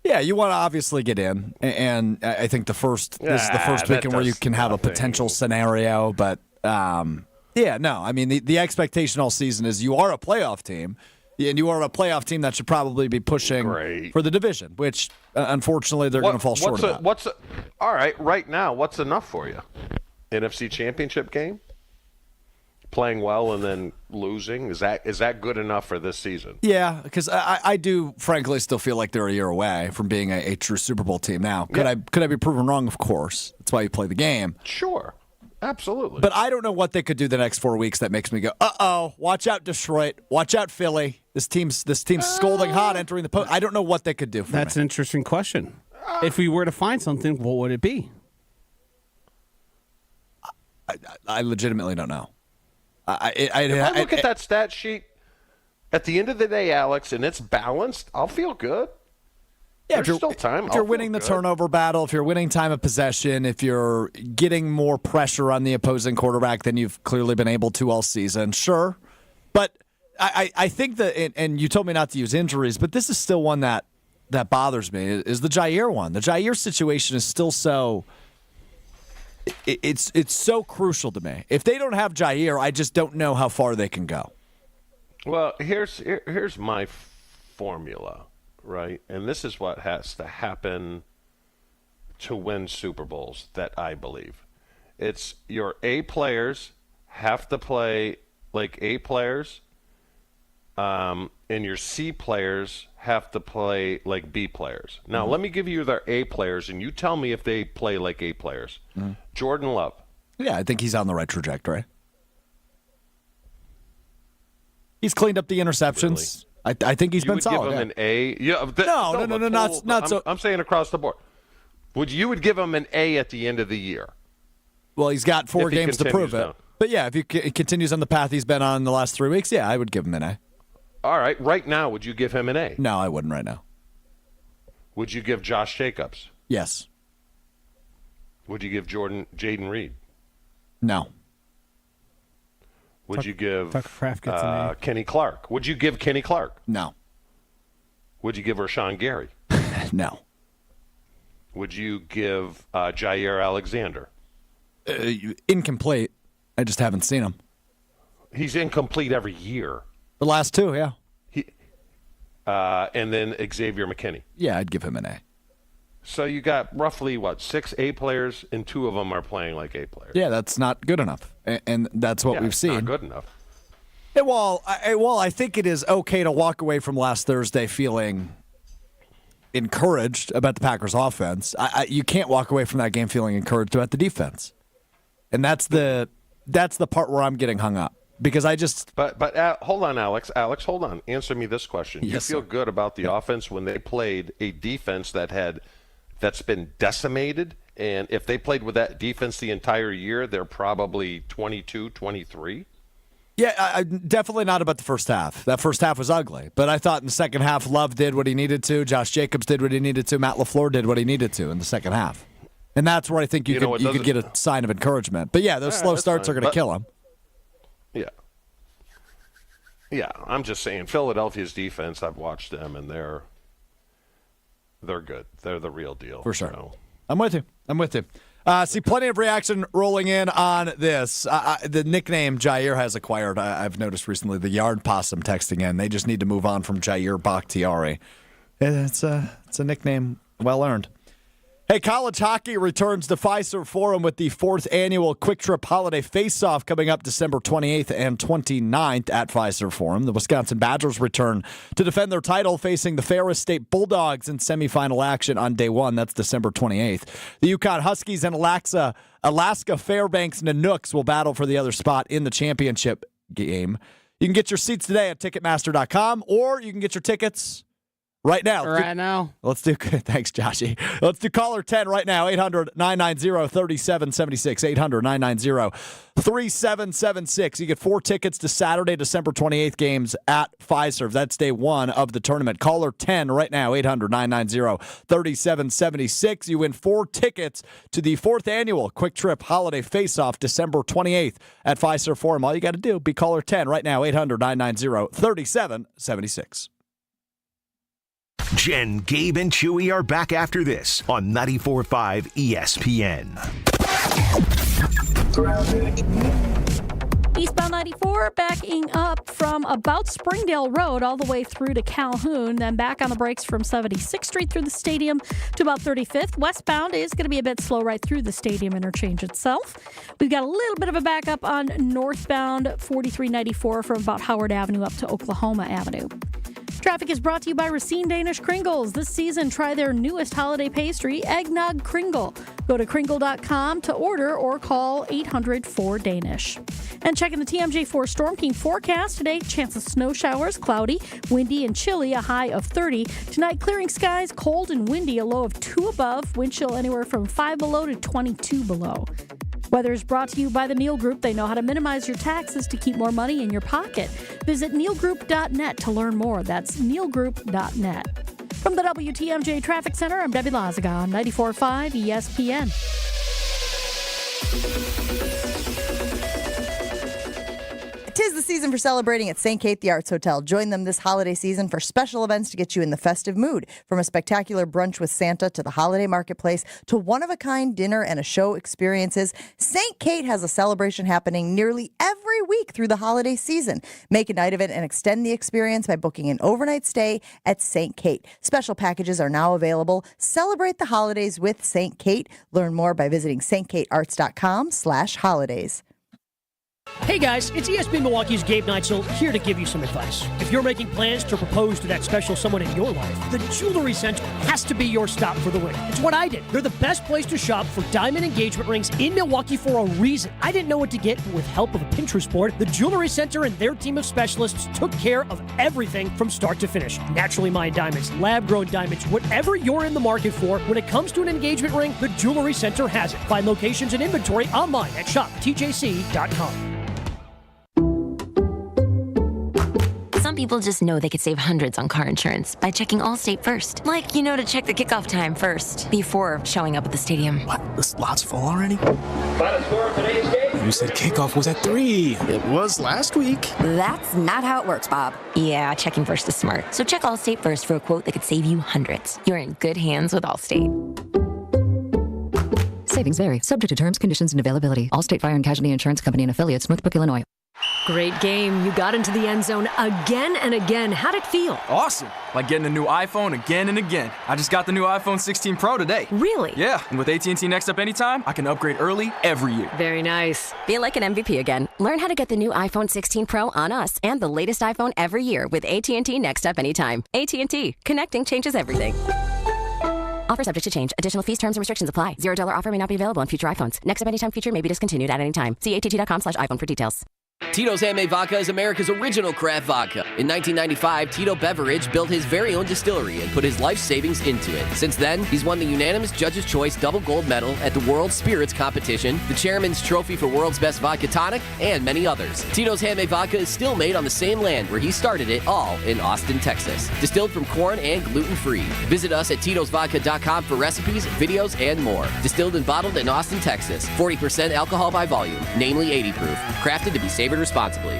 yeah, you want to obviously get in, and I think this is the first weekend where you can have a potential scenario. But yeah, no, I mean the expectation all season is you are a playoff team. And you are a playoff team that should probably be pushing for the division, which unfortunately they're going to fall short of that. All right, right now, what's enough for you? NFC Championship game? Playing well and then losing? Is that good enough for this season? Yeah, because I do frankly still feel like they're a year away from being a true Super Bowl team now. Could I be proven wrong? Of course. That's why you play the game. Sure. Absolutely. But I don't know what they could do the next 4 weeks that makes me go, uh-oh, watch out Detroit, watch out Philly. This team's scolding hot entering the post. I don't know what they could do for That's an interesting question. If we were to find something, what would it be? I legitimately don't know. If I look at that stat sheet, at the end of the day, Alex, and it's balanced, I'll feel good. Yeah, There's still time. If you're winning the turnover battle, if you're winning time of possession, if you're getting more pressure on the opposing quarterback than you've clearly been able to all season, sure. But I think that, and you told me not to use injuries, but this is still one that bothers me, is the Jair one. The Jair situation is still so... It's so crucial to me. If they don't have Jair, I just don't know how far they can go. Well, here's my formula. Right, and this is what has to happen to win Super Bowls, that I believe. It's your A players have to play like A players, and your C players have to play like B players. Now, let me give you their A players, and you tell me if they play like A players. Jordan Love. Yeah, I think he's on the right trajectory. He's cleaned up the interceptions. Really? I think he's been solid. You would give him an A? Yeah, No, not so. I'm saying across the board. You would give him an A at the end of the year? Well, he's got 4 games to prove it. But yeah, if he continues on the path he's been on in the last 3 weeks, yeah, I would give him an A. All right. Right now, would you give him an A? No, I wouldn't right now. Would you give Josh Jacobs? Yes. Would you give Jaden Reed? No. Would you give Tucker Kraft gets an A. Kenny Clark? Would you give Kenny Clark? No. Would you give Rashawn Gary? No. Would you give Jair Alexander? Incomplete. I just haven't seen him. He's incomplete every year. The last two, yeah. And then Xavier McKinney. Yeah, I'd give him an A. So you got roughly, 6 A players, and 2 of them are playing like A players. Yeah, that's not good enough. And that's what we've seen. Not good enough. I think it is okay to walk away from last Thursday feeling encouraged about the Packers' offense. You can't walk away from that game feeling encouraged about the defense. And that's the part where I'm getting hung up. Because I just... But hold on, Alex. Alex, hold on. Answer me this question. Yes, you feel sir. good about the offense when they played a defense that's been decimated? And if they played with that defense the entire year, they're probably 22-23? Yeah, definitely not about the first half. That first half was ugly. But I thought in the second half, Love did what he needed to. Josh Jacobs did what he needed to. Matt LaFleur did what he needed to in the second half. And that's where I think you could get a sign of encouragement. But yeah, those slow starts are going to kill him. Yeah. Yeah, I'm just saying, Philadelphia's defense, I've watched them, and they're good. They're the real deal. For sure. So. I'm with you. See, plenty of reaction rolling in on this. The nickname Jair has acquired, I've noticed recently, the Yard Possum texting in. They just need to move on from Jair Bakhtiari. It's a nickname well earned. Hey, college hockey returns to Fiserv Forum with the 4th annual Quick Trip Holiday Face-Off coming up December 28th and 29th at Fiserv Forum. The Wisconsin Badgers return to defend their title, facing the Ferris State Bulldogs in semifinal action on day 1. That's December 28th. The Yukon Huskies and Alaska Fairbanks Nanooks will battle for the other spot in the championship game. You can get your seats today at Ticketmaster.com, or you can get your tickets right now. Let's do thanks, Joshy. Let's do caller 10 right now. 800-990-3776. 800-990-3776. You get 4 tickets to Saturday, December 28th games at Fiserv. That's day 1 of the tournament. Caller 10 right now. 800-990-3776. You win 4 tickets to the 4th annual Quick Trip Holiday Face-Off December 28th at Fiserv Forum. All you got to do, be caller 10 right now. 800-990-3776. Jen, Gabe, and Chewy are back after this on 94.5 ESPN. Eastbound 94 backing up from about Springdale Road all the way through to Calhoun, then back on the brakes from 76th Street through the stadium to about 35th. Westbound is going to be a bit slow right through the stadium interchange itself. We've got a little bit of a backup on northbound 4394 from about Howard Avenue up to Oklahoma Avenue. Traffic is brought to you by Racine Danish Kringles. This season, try their newest holiday pastry, Eggnog Kringle. Go to kringle.com to order or call 800-4DANISH. And checking the TMJ4 Storm King forecast today, chance of snow showers, cloudy, windy, and chilly, a high of 30. Tonight, clearing skies, cold and windy, a low of 2 above, wind chill anywhere from 5 below to 22 below. Weather is brought to you by the Neal Group. They know how to minimize your taxes to keep more money in your pocket. Visit nealgroup.net to learn more. That's nealgroup.net. From the WTMJ Traffic Center, I'm Debbie Lazaga on 94.5 ESPN. Tis the season for celebrating at St. Kate the Arts Hotel. Join them this holiday season for special events to get you in the festive mood. From a spectacular brunch with Santa to the holiday marketplace to one-of-a-kind dinner and a show experiences, St. Kate has a celebration happening nearly every week through the holiday season. Make a night of it and extend the experience by booking an overnight stay at St. Kate. Special packages are now available. Celebrate the holidays with St. Kate. Learn more by visiting stkatearts.com/holidays. Hey guys, it's ESPN Milwaukee's Gabe Neitzel here to give you some advice. If you're making plans to propose to that special someone in your life, the Jewelry Center has to be your stop for the ring. It's what I did. They're the best place to shop for diamond engagement rings in Milwaukee for a reason. I didn't know what to get, but with help of a Pinterest board, the Jewelry Center and their team of specialists took care of everything from start to finish. Naturally mined diamonds, lab-grown diamonds, whatever you're in the market for, when it comes to an engagement ring, the Jewelry Center has it. Find locations and inventory online at shoptjc.com. Some people just know they could save hundreds on car insurance by checking Allstate first. Like, to check the kickoff time first before showing up at the stadium. What? The lot's full already? Final score of today's game. You said kickoff was at 3. It was last week. That's not how it works, Bob. Yeah, checking first is smart. So check Allstate first for a quote that could save you hundreds. You're in good hands with Allstate. Savings vary, subject to terms, conditions, and availability. Allstate Fire and Casualty Insurance Company and affiliates, Northbrook, Illinois. Great game. You got into the end zone again and again. How'd it feel? Awesome. Like getting a new iPhone again and again. I just got the new iPhone 16 Pro today. Really? Yeah, and with AT&T Next Up Anytime, I can upgrade early every year. Very nice. Feel like an MVP again. Learn how to get the new iPhone 16 Pro on us and the latest iPhone every year with AT&T Next Up Anytime. AT&T. Connecting changes everything. Offer subject to change. Additional fees, terms, and restrictions apply. $0 offer may not be available on future iPhones. Next Up Anytime feature may be discontinued at any time. See att.com/iPhone for details. Tito's Handmade Vodka is America's original craft vodka. In 1995, Tito Beveridge built his very own distillery and put his life savings into it. Since then, he's won the unanimous Judge's Choice Double Gold Medal at the World Spirits Competition, the Chairman's Trophy for World's Best Vodka Tonic, and many others. Tito's Handmade Vodka is still made on the same land where he started it, all in Austin, Texas. Distilled from corn and gluten-free. Visit us at Tito'sVodka.com for recipes, videos, and more. Distilled and bottled in Austin, Texas. 40% alcohol by volume, namely 80 proof. Crafted to be savored responsibly.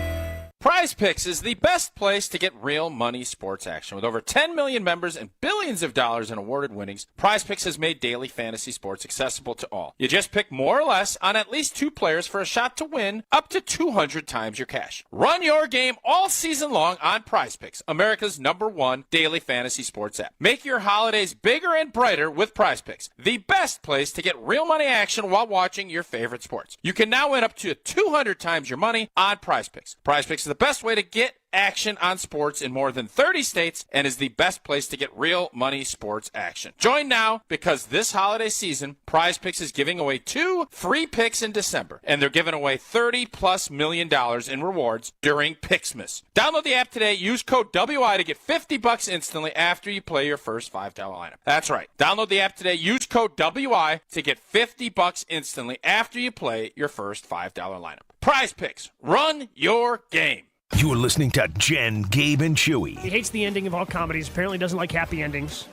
Prize Picks is the best place to get real money sports action. With over 10 million members and billions of dollars in awarded winnings, Prize Picks has made daily fantasy sports accessible to all. You just pick more or less on at least 2 players for a shot to win up to 200 times your cash. Run your game all season long on Prize Picks, America's #1 daily fantasy sports app. Make your holidays bigger and brighter with Prize Picks, the best place to get real money action while watching your favorite sports. You can now win up to 200 times your money on Prize Picks. Prize Picks is the best way to get action on sports in more than 30 states and is the best place to get real money sports action. Join now because this holiday season, Prize Picks is giving away 2 free picks in December, and they're giving away $30+ million in rewards during Picksmas. Download the app today. Use code WI to get $50 instantly after you play your first $5 lineup. That's right. Download the app today. Use code WI to get $50 instantly after you play your first $5 lineup. Prize Picks. Run your game. You're listening to Jen, Gabe, and Chewy. He hates the ending of all comedies. Apparently doesn't like happy endings.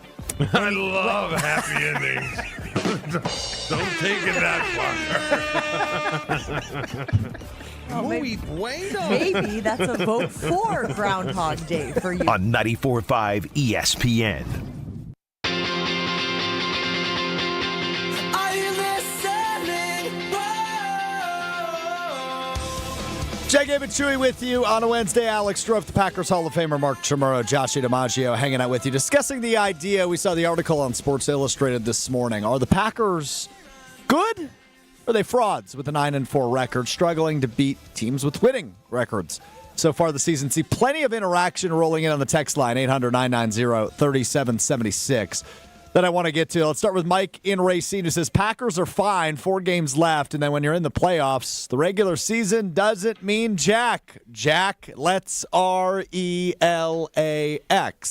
I love happy endings. Don't take it that far. Muy bueno. Maybe that's a vote for Groundhog Day for you. On 94.5 ESPN. Are you listening? Jay, Gabe, and Chewy with you on a Wednesday. Alex Strofe, the Packers Hall of Famer, Mark Chamorro, Josh DiMaggio hanging out with you, discussing the idea. We saw the article on Sports Illustrated this morning. Are the Packers good? Or are they frauds with a 9-4 record, struggling to beat teams with winning records so far this season? See plenty of interaction rolling in on the text line, 800-990-3776. That I want to get to. Let's start with Mike in Racine, who says Packers are fine, 4 games left, and then when you're in the playoffs, the regular season doesn't mean jack. Jack, let's RELAX.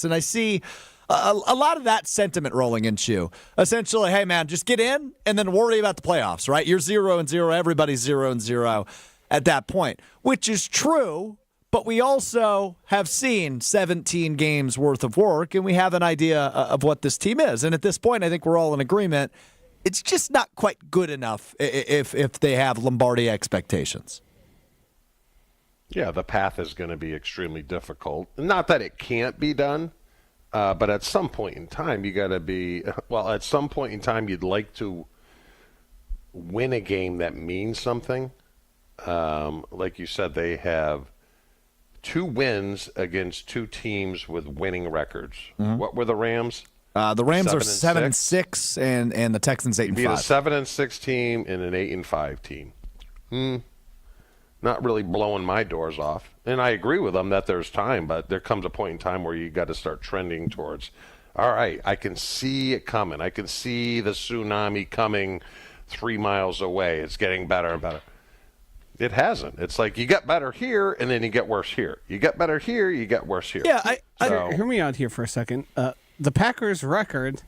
And I see a lot of that sentiment rolling into you. Essentially, hey man, just get in and then worry about the playoffs, right? You're 0-0, everybody's 0-0 at that point, which is true. But we also have seen 17 games worth of work, and we have an idea of what this team is. And at this point, I think we're all in agreement. It's just not quite good enough if they have Lombardi expectations. Yeah, the path is going to be extremely difficult. Not that it can't be done, but at some point in time, you got to be, well, at some point in time, you'd like to win a game that means something. Like you said, they have 2 wins against 2 teams with winning records. Mm-hmm. What were the Rams? The Rams are 7-6, and the Texans 8-5. Beat a 7-6 team and an 8-5 team. Not really blowing my doors off. And I agree with them that there's time, but there comes a point in time where you got to start trending towards, all right, I can see it coming. I can see the tsunami coming 3 miles away. It's getting better and better. It hasn't. It's like you get better here, and then you get worse here. You get better here, you get worse here. Yeah, hear me out here for a second. The Packers' record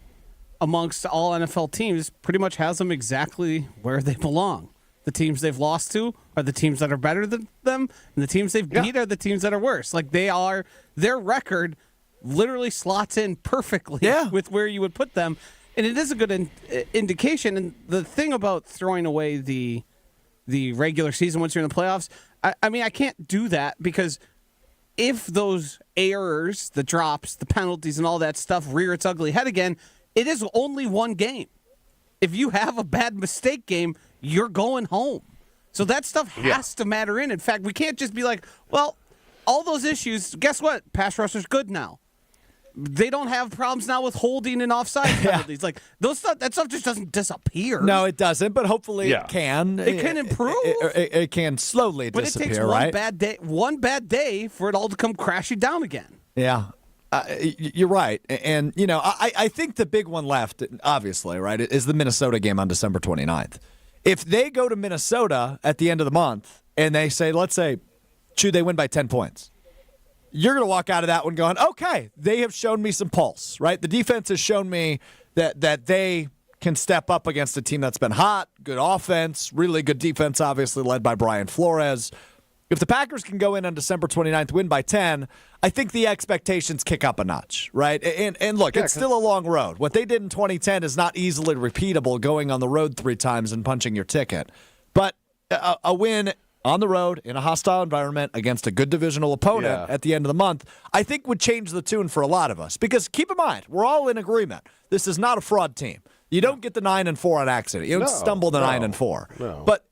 amongst all NFL teams pretty much has them exactly where they belong. The teams they've lost to are the teams that are better than them, and the teams they've beat are the teams that are worse. Like their record literally slots in perfectly with where you would put them, and it is a good indication. And the thing about throwing away the regular season once you're in the playoffs, I mean, I can't do that because if those errors, the drops, the penalties, and all that stuff rear its ugly head again, it is only one game. If you have a bad mistake game, you're going home. So that stuff has to matter in. In fact, we can't just be like, well, all those issues, guess what? Pass rusher's good now. They don't have problems now with holding and offside penalties. Like that stuff just doesn't disappear. No, it doesn't, but hopefully it can. It can improve. It can slowly disappear, but it takes one bad day for it all to come crashing down again. Yeah. You're right. And, I think the big one left, obviously, right, is the Minnesota game on December 29th. If they go to Minnesota at the end of the month and they say, let's say, they win by 10 points, you're going to walk out of that one going, okay, they have shown me some pulse, right? The defense has shown me that they can step up against a team that's been hot, good offense, really good defense, obviously led by Brian Flores. If the Packers can go in on December 29th, win by 10, I think the expectations kick up a notch, right? And look, it's still a long road. What they did in 2010 is not easily repeatable, going on the road 3 times and punching your ticket. But a win on the road in a hostile environment against a good divisional opponent at the end of the month, I think would change the tune for a lot of us. Because keep in mind, we're all in agreement. This is not a fraud team. You don't get the 9-4 on accident. You don't stumble the 9-4. No. But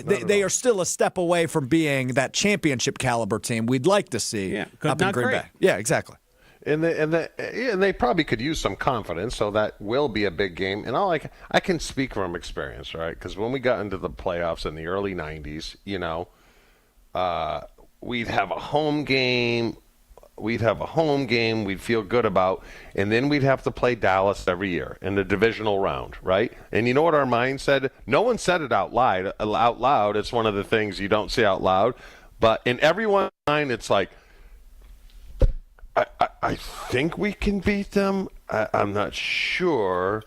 they are still a step away from being that championship caliber team we'd like to see up in Green Bay. Yeah, exactly. And they probably could use some confidence, so that will be a big game. And I can speak from experience, right? Because when we got into the playoffs in the early 90s, we'd have a home game. We'd feel good about, and then we'd have to play Dallas every year in the divisional round, right? And you know what our mind said? No one said it out loud. It's one of the things you don't say out loud. But in everyone's mind, it's like, I think we can beat them. I'm not sure.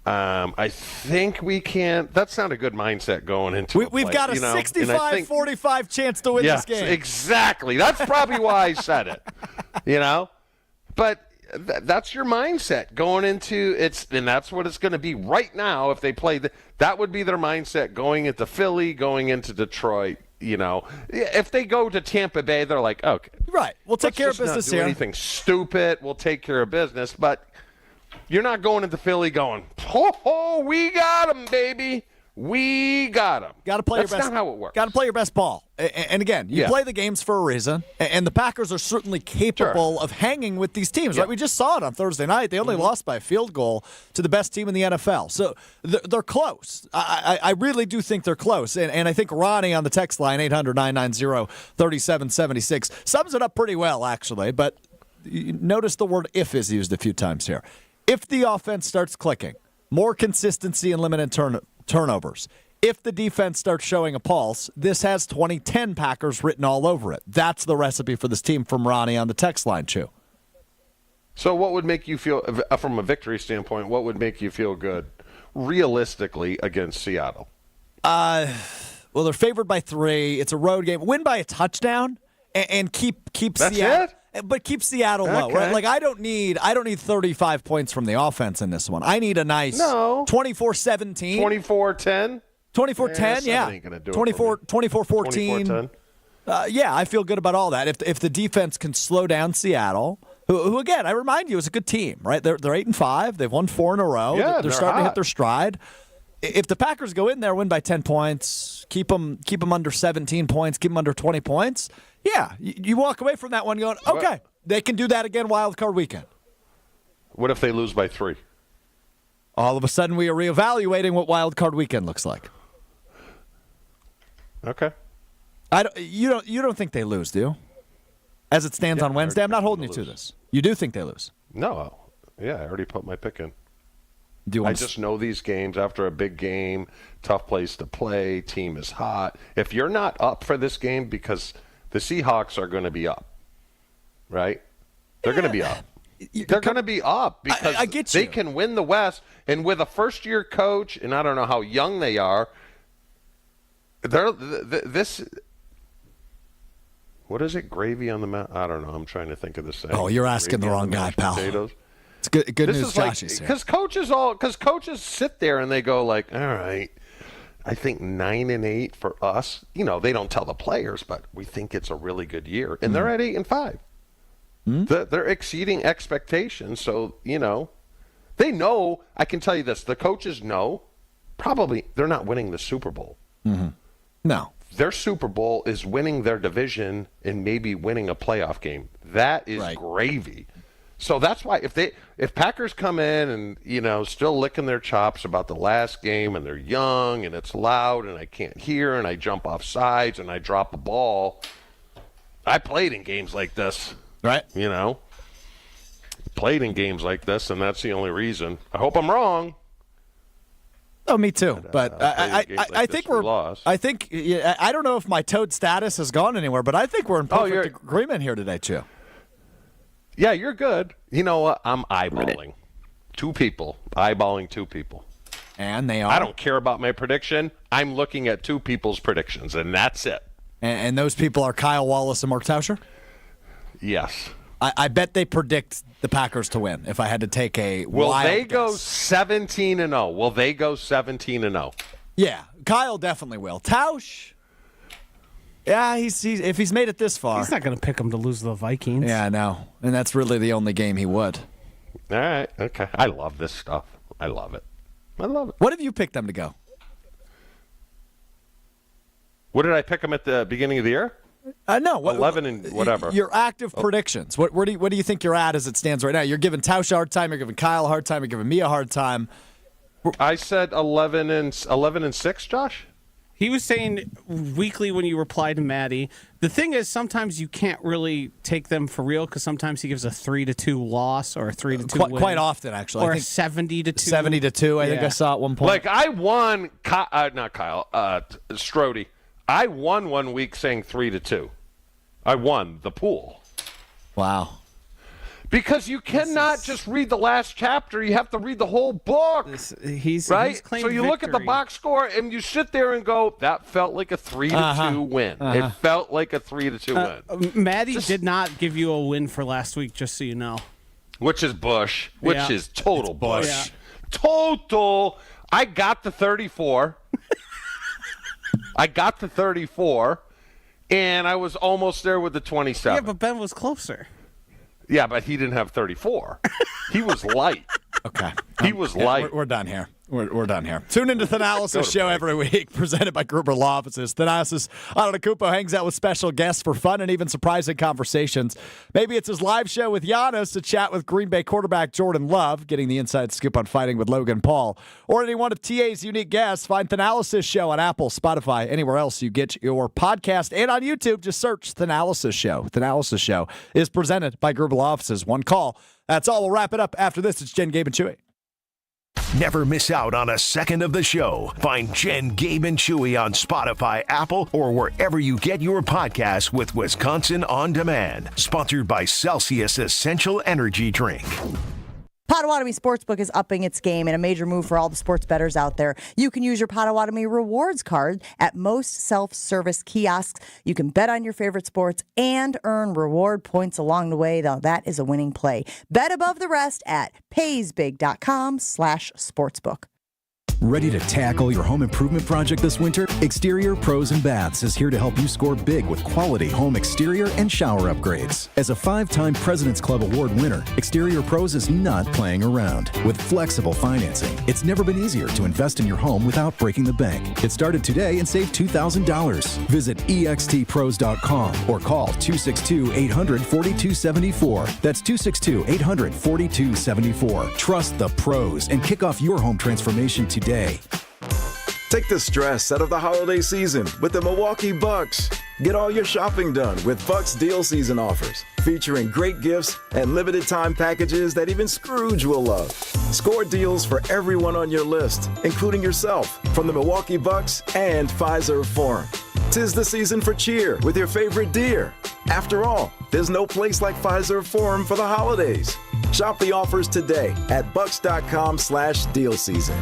I think we can. That's not a good mindset going into We've got a 65-45 chance to win this game. Exactly. That's probably why I said it. But that's your mindset going into it, and that's what it's going to be right now if they play. That would be their mindset going into Philly, going into Detroit. If they go to Tampa Bay, they're like, okay. Right. We'll take care of business not do here. Anything stupid. We'll take care of business. But you're not going into Philly going, ho, we got them, baby. We got them. Got to play That's your best. not how it works. Got to play your best ball. And again, you play the games for a reason. And the Packers are certainly capable of hanging with these teams. Right? We just saw it on Thursday night. They only lost by a field goal to the best team in the NFL. So they're close. I really do think they're close. And I think Ronnie on the text line, 800-990-3776, sums it up pretty well, actually. But notice the word if is used a few times here. If the offense starts clicking, more consistency and limited turnovers. If the defense starts showing a pulse, this has 2010 Packers written all over it. That's the recipe for this team from Ronnie on the text line, Chew. So what would make you feel, from a victory standpoint, what would make you feel good realistically against Seattle? Well, they're favored by 3. It's a road game. Win by a touchdown and keep That's Seattle. It? But keep Seattle low, right? Like I don't need 35 points from the offense in this one. I need a nice 24-17. 24-10? 24-10, yeah. 24-14. Yeah, I feel good about all that. If the defense can slow down Seattle, who again, I remind you, is a good team, right? They're 8-5. They've won 4 in a row. Yeah, they're starting to hit their stride. If the Packers go in there, win by 10 points, keep them under 17 points, keep them under 20 points, yeah, you walk away from that one going, okay, they can do that again wild card weekend. What if they lose by 3? All of a sudden, we are reevaluating what wild card weekend looks like. Okay. You don't think they lose, do you? As it stands on Wednesday, I'm not holding you to this. You do think they lose? No. Yeah, I already put my pick in. I just know these games after a big game, tough place to play, team is hot. If you're not up for this game, because the Seahawks are going to be up, right? They're going to be up. They're going to be up because I get you. They can win the West. And with a first-year coach, and I don't know how young they are, this. What is it? Gravy on the mountain? I don't know. I'm trying to think of the saying. Oh, you're asking the wrong guy, pal. Potatoes. It's good This news, is Josh is here. because coaches sit there and they go like, all right, I think 9-8 for us. You know, they don't tell the players, but we think it's a really good year, and they're at 8-5. They're exceeding expectations, so you know, they know. I can tell you this: the coaches know. Probably they're not winning the Super Bowl. No. Their Super Bowl is winning their division and maybe winning a playoff game. That is gravy. So that's why if Packers come in and, you know, still licking their chops about the last game and they're young and it's loud and I can't hear and I jump off sides and I drop a ball. I played in games like this. Right. You know. Played in games like this, and that's the only reason. I hope I'm wrong. Oh, me too. But I think we're lost. I think I don't know if my toad status has gone anywhere, but I think we're in perfect agreement here today, Chew. Yeah, you're good. You know what? I'm eyeballing two people. And they are. I don't care about my prediction. I'm looking at two people's predictions, and that's it. And those people are Kyle Wallace and Mark Tauscher? Yes. I bet they predict the Packers to win if I had to take a Will wild they go guess. 17-0? Will they go 17-0? Yeah, Kyle definitely will. Tausch, yeah, he's if he's made it this far. He's not going to pick them to lose to the Vikings. Yeah, I know. And that's really the only game he would. All right, okay. I love this stuff. I love it. What have you picked them to go? What did I pick them at the beginning of the year? No, 11 and whatever. Your active predictions. What do you think you're at as it stands right now? You're giving Tausch a hard time. You're giving Kyle a hard time. You're giving me a hard time. I said 11 and 6, Josh. He was saying weekly when you reply to Maddie. The thing is, sometimes you can't really take them for real because sometimes he gives a 3-2 loss or a 3-2 win. Quite often, actually. Or I think 70-2. 70-2. I think I saw at one point. Like I won, not Kyle, Strody. I won one week saying 3-2. I won the pool. Wow. Because you cannot just read the last chapter. You have to read the whole book. He's claimed so you look at the box score and you sit there and go, that felt like a 3-2 win. It felt like a 3-2 win. Maddie did not give you a win for last week, just so you know. Which is Bush. Which is total Bush. Yeah. Total. I got the 34. And I was almost there with the 27. Yeah, but Ben was closer. Yeah, but he didn't have 34. He was light. Okay. He was light. We're done here. We're done here. Tune into the Thanalysis Show every week, presented by Gruber Law Offices. Thanalysis Antetokounmpo hangs out with special guests for fun and even surprising conversations. Maybe it's his live show with Giannis to chat with Green Bay quarterback Jordan Love, getting the inside scoop on fighting with Logan Paul. Or any one of TA's unique guests. Find Thanalysis Show on Apple, Spotify, anywhere else you get your podcast. And on YouTube, just search Thanalysis Show. Thanalysis Show is presented by Gruber Law Offices. One call. That's all. We'll wrap it up after this. It's Jen, Gabe, and Chewy. Never miss out on a second of the show. Find Jen, Gabe, and Chewy on Spotify, Apple, or wherever you get your podcasts with Wisconsin On Demand. Sponsored by Celsius Essential Energy Drink. Potawatomi Sportsbook is upping its game in a major move for all the sports bettors out there. You can use your Potawatomi rewards card at most self-service kiosks. You can bet on your favorite sports and earn reward points along the way. Though that is a winning play. Bet above the rest at paysbig.com/sportsbook. Ready to tackle your home improvement project this winter? Exterior Pros and Baths is here to help you score big with quality home exterior and shower upgrades. As a 5-time President's Club Award winner, Exterior Pros is not playing around. With flexible financing, it's never been easier to invest in your home without breaking the bank. Get started today and save $2,000. Visit extpros.com or call 262-800-4274. That's 262-800-4274. Trust the pros and kick off your home transformation today. Take the stress out of the holiday season with the Milwaukee Bucks. Get all your shopping done with Bucks deal season offers, featuring great gifts and limited time packages that even Scrooge will love. Score deals for everyone on your list, including yourself, from the Milwaukee Bucks and Pfizer Forum. 'Tis the season for cheer with your favorite deer. After all, there's no place like Pfizer Forum for the holidays. Shop the offers today at bucks.com/deal season.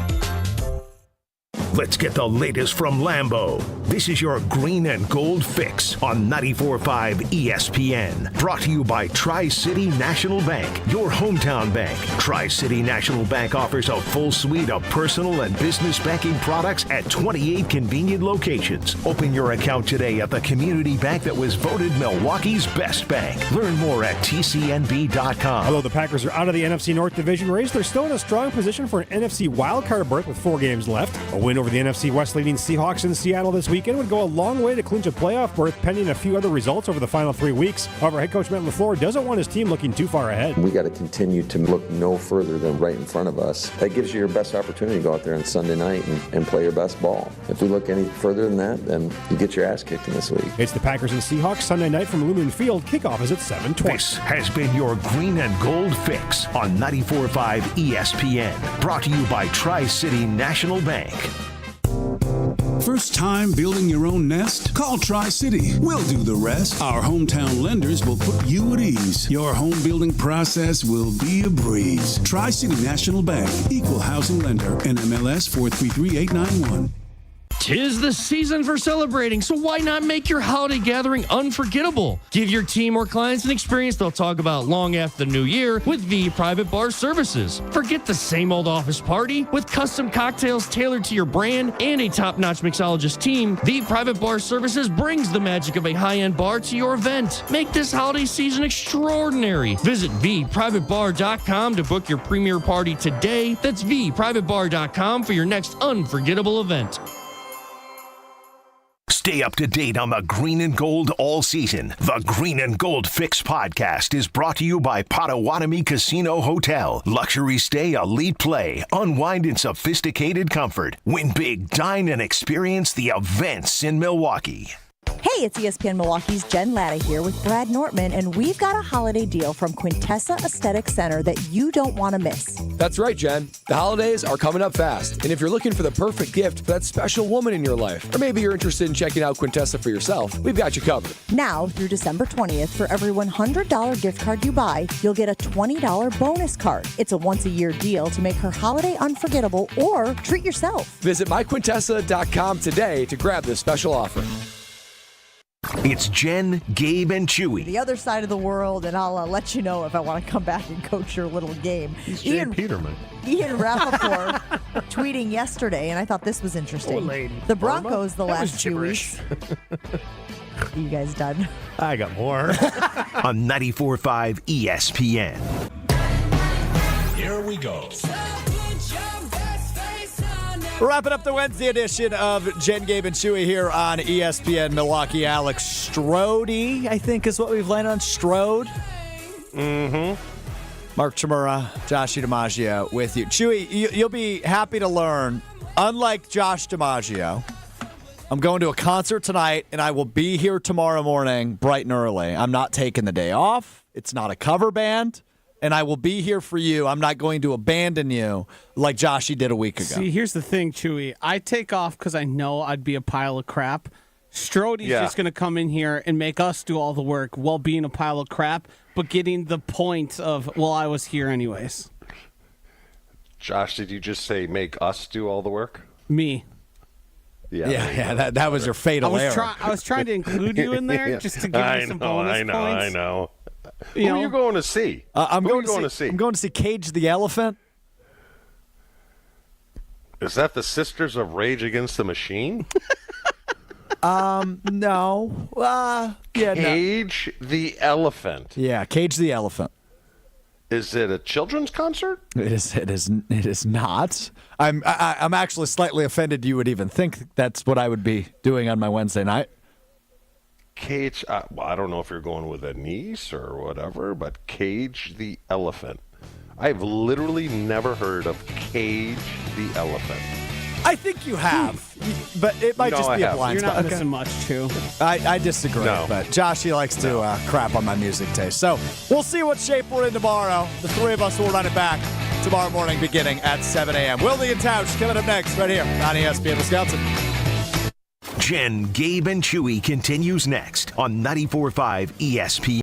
Let's get the latest from Lambeau. This is your Green and Gold Fix on 94.5 ESPN. Brought to you by Tri-City National Bank, your hometown bank. Tri-City National Bank offers a full suite of personal and business banking products at 28 convenient locations. Open your account today at the community bank that was voted Milwaukee's best bank. Learn more at tcnb.com. Although the Packers are out of the NFC North Division race, they're still in a strong position for an NFC wildcard berth with 4 games left. A win over the NFC West leading Seahawks in Seattle this weekend would go a long way to clinch a playoff berth, pending a few other results over the final 3 weeks. However, head coach Matt LaFleur doesn't want his team looking too far ahead. We got to continue to look no further than right in front of us. That gives you your best opportunity to go out there on Sunday night and play your best ball. If we look any further than that, then you get your ass kicked in this league. It's the Packers and Seahawks Sunday night from Lumen Field. Kickoff is at 7:20. This has been your Green and Gold Fix on 94.5 ESPN. Brought to you by Tri-City National Bank. First time building your own nest? Call Tri-City. We'll do the rest. Our hometown lenders will put you at ease. Your home building process will be a breeze. Tri-City National Bank. Equal housing lender. NMLS 433891. 'Tis the season for celebrating, so why not make your holiday gathering unforgettable? Give your team or clients an experience they'll talk about long after the new year with V Private Bar Services. Forget the same old office party. With custom cocktails tailored to your brand and a top-notch mixologist team, V Private Bar Services brings the magic of a high-end bar to your event. Make this holiday season extraordinary. Visit vprivatebar.com to book your premier party today. That's vprivatebar.com for your next unforgettable event. Stay up to date on the Green and Gold all season. The Green and Gold Fix podcast is brought to you by Potawatomi Casino Hotel. Luxury stay, elite play, unwind in sophisticated comfort. Win big, dine, and experience the events in Milwaukee. Hey, it's ESPN Milwaukee's Jen Latta here with Brad Nortman, and we've got a holiday deal from Quintessa Aesthetic Center that you don't want to miss. That's right, Jen. The holidays are coming up fast, and if you're looking for the perfect gift for that special woman in your life, or maybe you're interested in checking out Quintessa for yourself, we've got you covered. Now, through December 20th, for every $100 gift card you buy, you'll get a $20 bonus card. It's a once-a-year deal to make her holiday unforgettable or treat yourself. Visit myquintessa.com today to grab this special offer. It's Jen, Gabe, and Chewy. The other side of the world, and I'll let you know if I want to come back and coach your little game. He's Jay Peterman. Ian Rappaport tweeting yesterday, and I thought this was interesting. The Broncos the last 2 weeks. You guys done? I got more. On 94.5 ESPN. Here we go. We're wrapping up the Wednesday edition of Jen, Gabe, and Chewy here on ESPN Milwaukee. Alex Strode, I think is what we've landed on. Strode. Mm-hmm. Mark Chmura, Josh DiMaggio with you. Chewy, you'll be happy to learn, unlike Josh DiMaggio, I'm going to a concert tonight, and I will be here tomorrow morning bright and early. I'm not taking the day off. It's not a cover band. And I will be here for you. I'm not going to abandon you like Joshy did a week ago. See, here's the thing, Chewy. I take off because I know I'd be a pile of crap. Strode's just going to come in here and make us do all the work while being a pile of crap, but getting the point of, well, I was here anyways. Josh, did you just say make us do all the work? Me. Yeah, that was your fatal error. I was trying to include you in there just to give you some bonus points. I know. Who are you going to see? I'm going to see Cage the Elephant. Is that the Sisters of Rage Against the Machine? No. Cage the Elephant. Yeah, Cage the Elephant. Is it a children's concert? It is not. I'm actually slightly offended you would even think that's what I would be doing on my Wednesday night. Cage, I don't know if you're going with a niece or whatever, but Cage the Elephant. I've literally never heard of Cage the Elephant. I think you have, but it might just be a blind spot. You're not missing much, too. I disagree, but Josh, he likes to crap on my music taste. So we'll see what shape we're in tomorrow. The three of us will run it back tomorrow morning beginning at 7 a.m. Willie and Tausch coming up next right here on ESPN Wisconsin. Jen, Gabe, and Chewy continues next on 94.5 ESPN.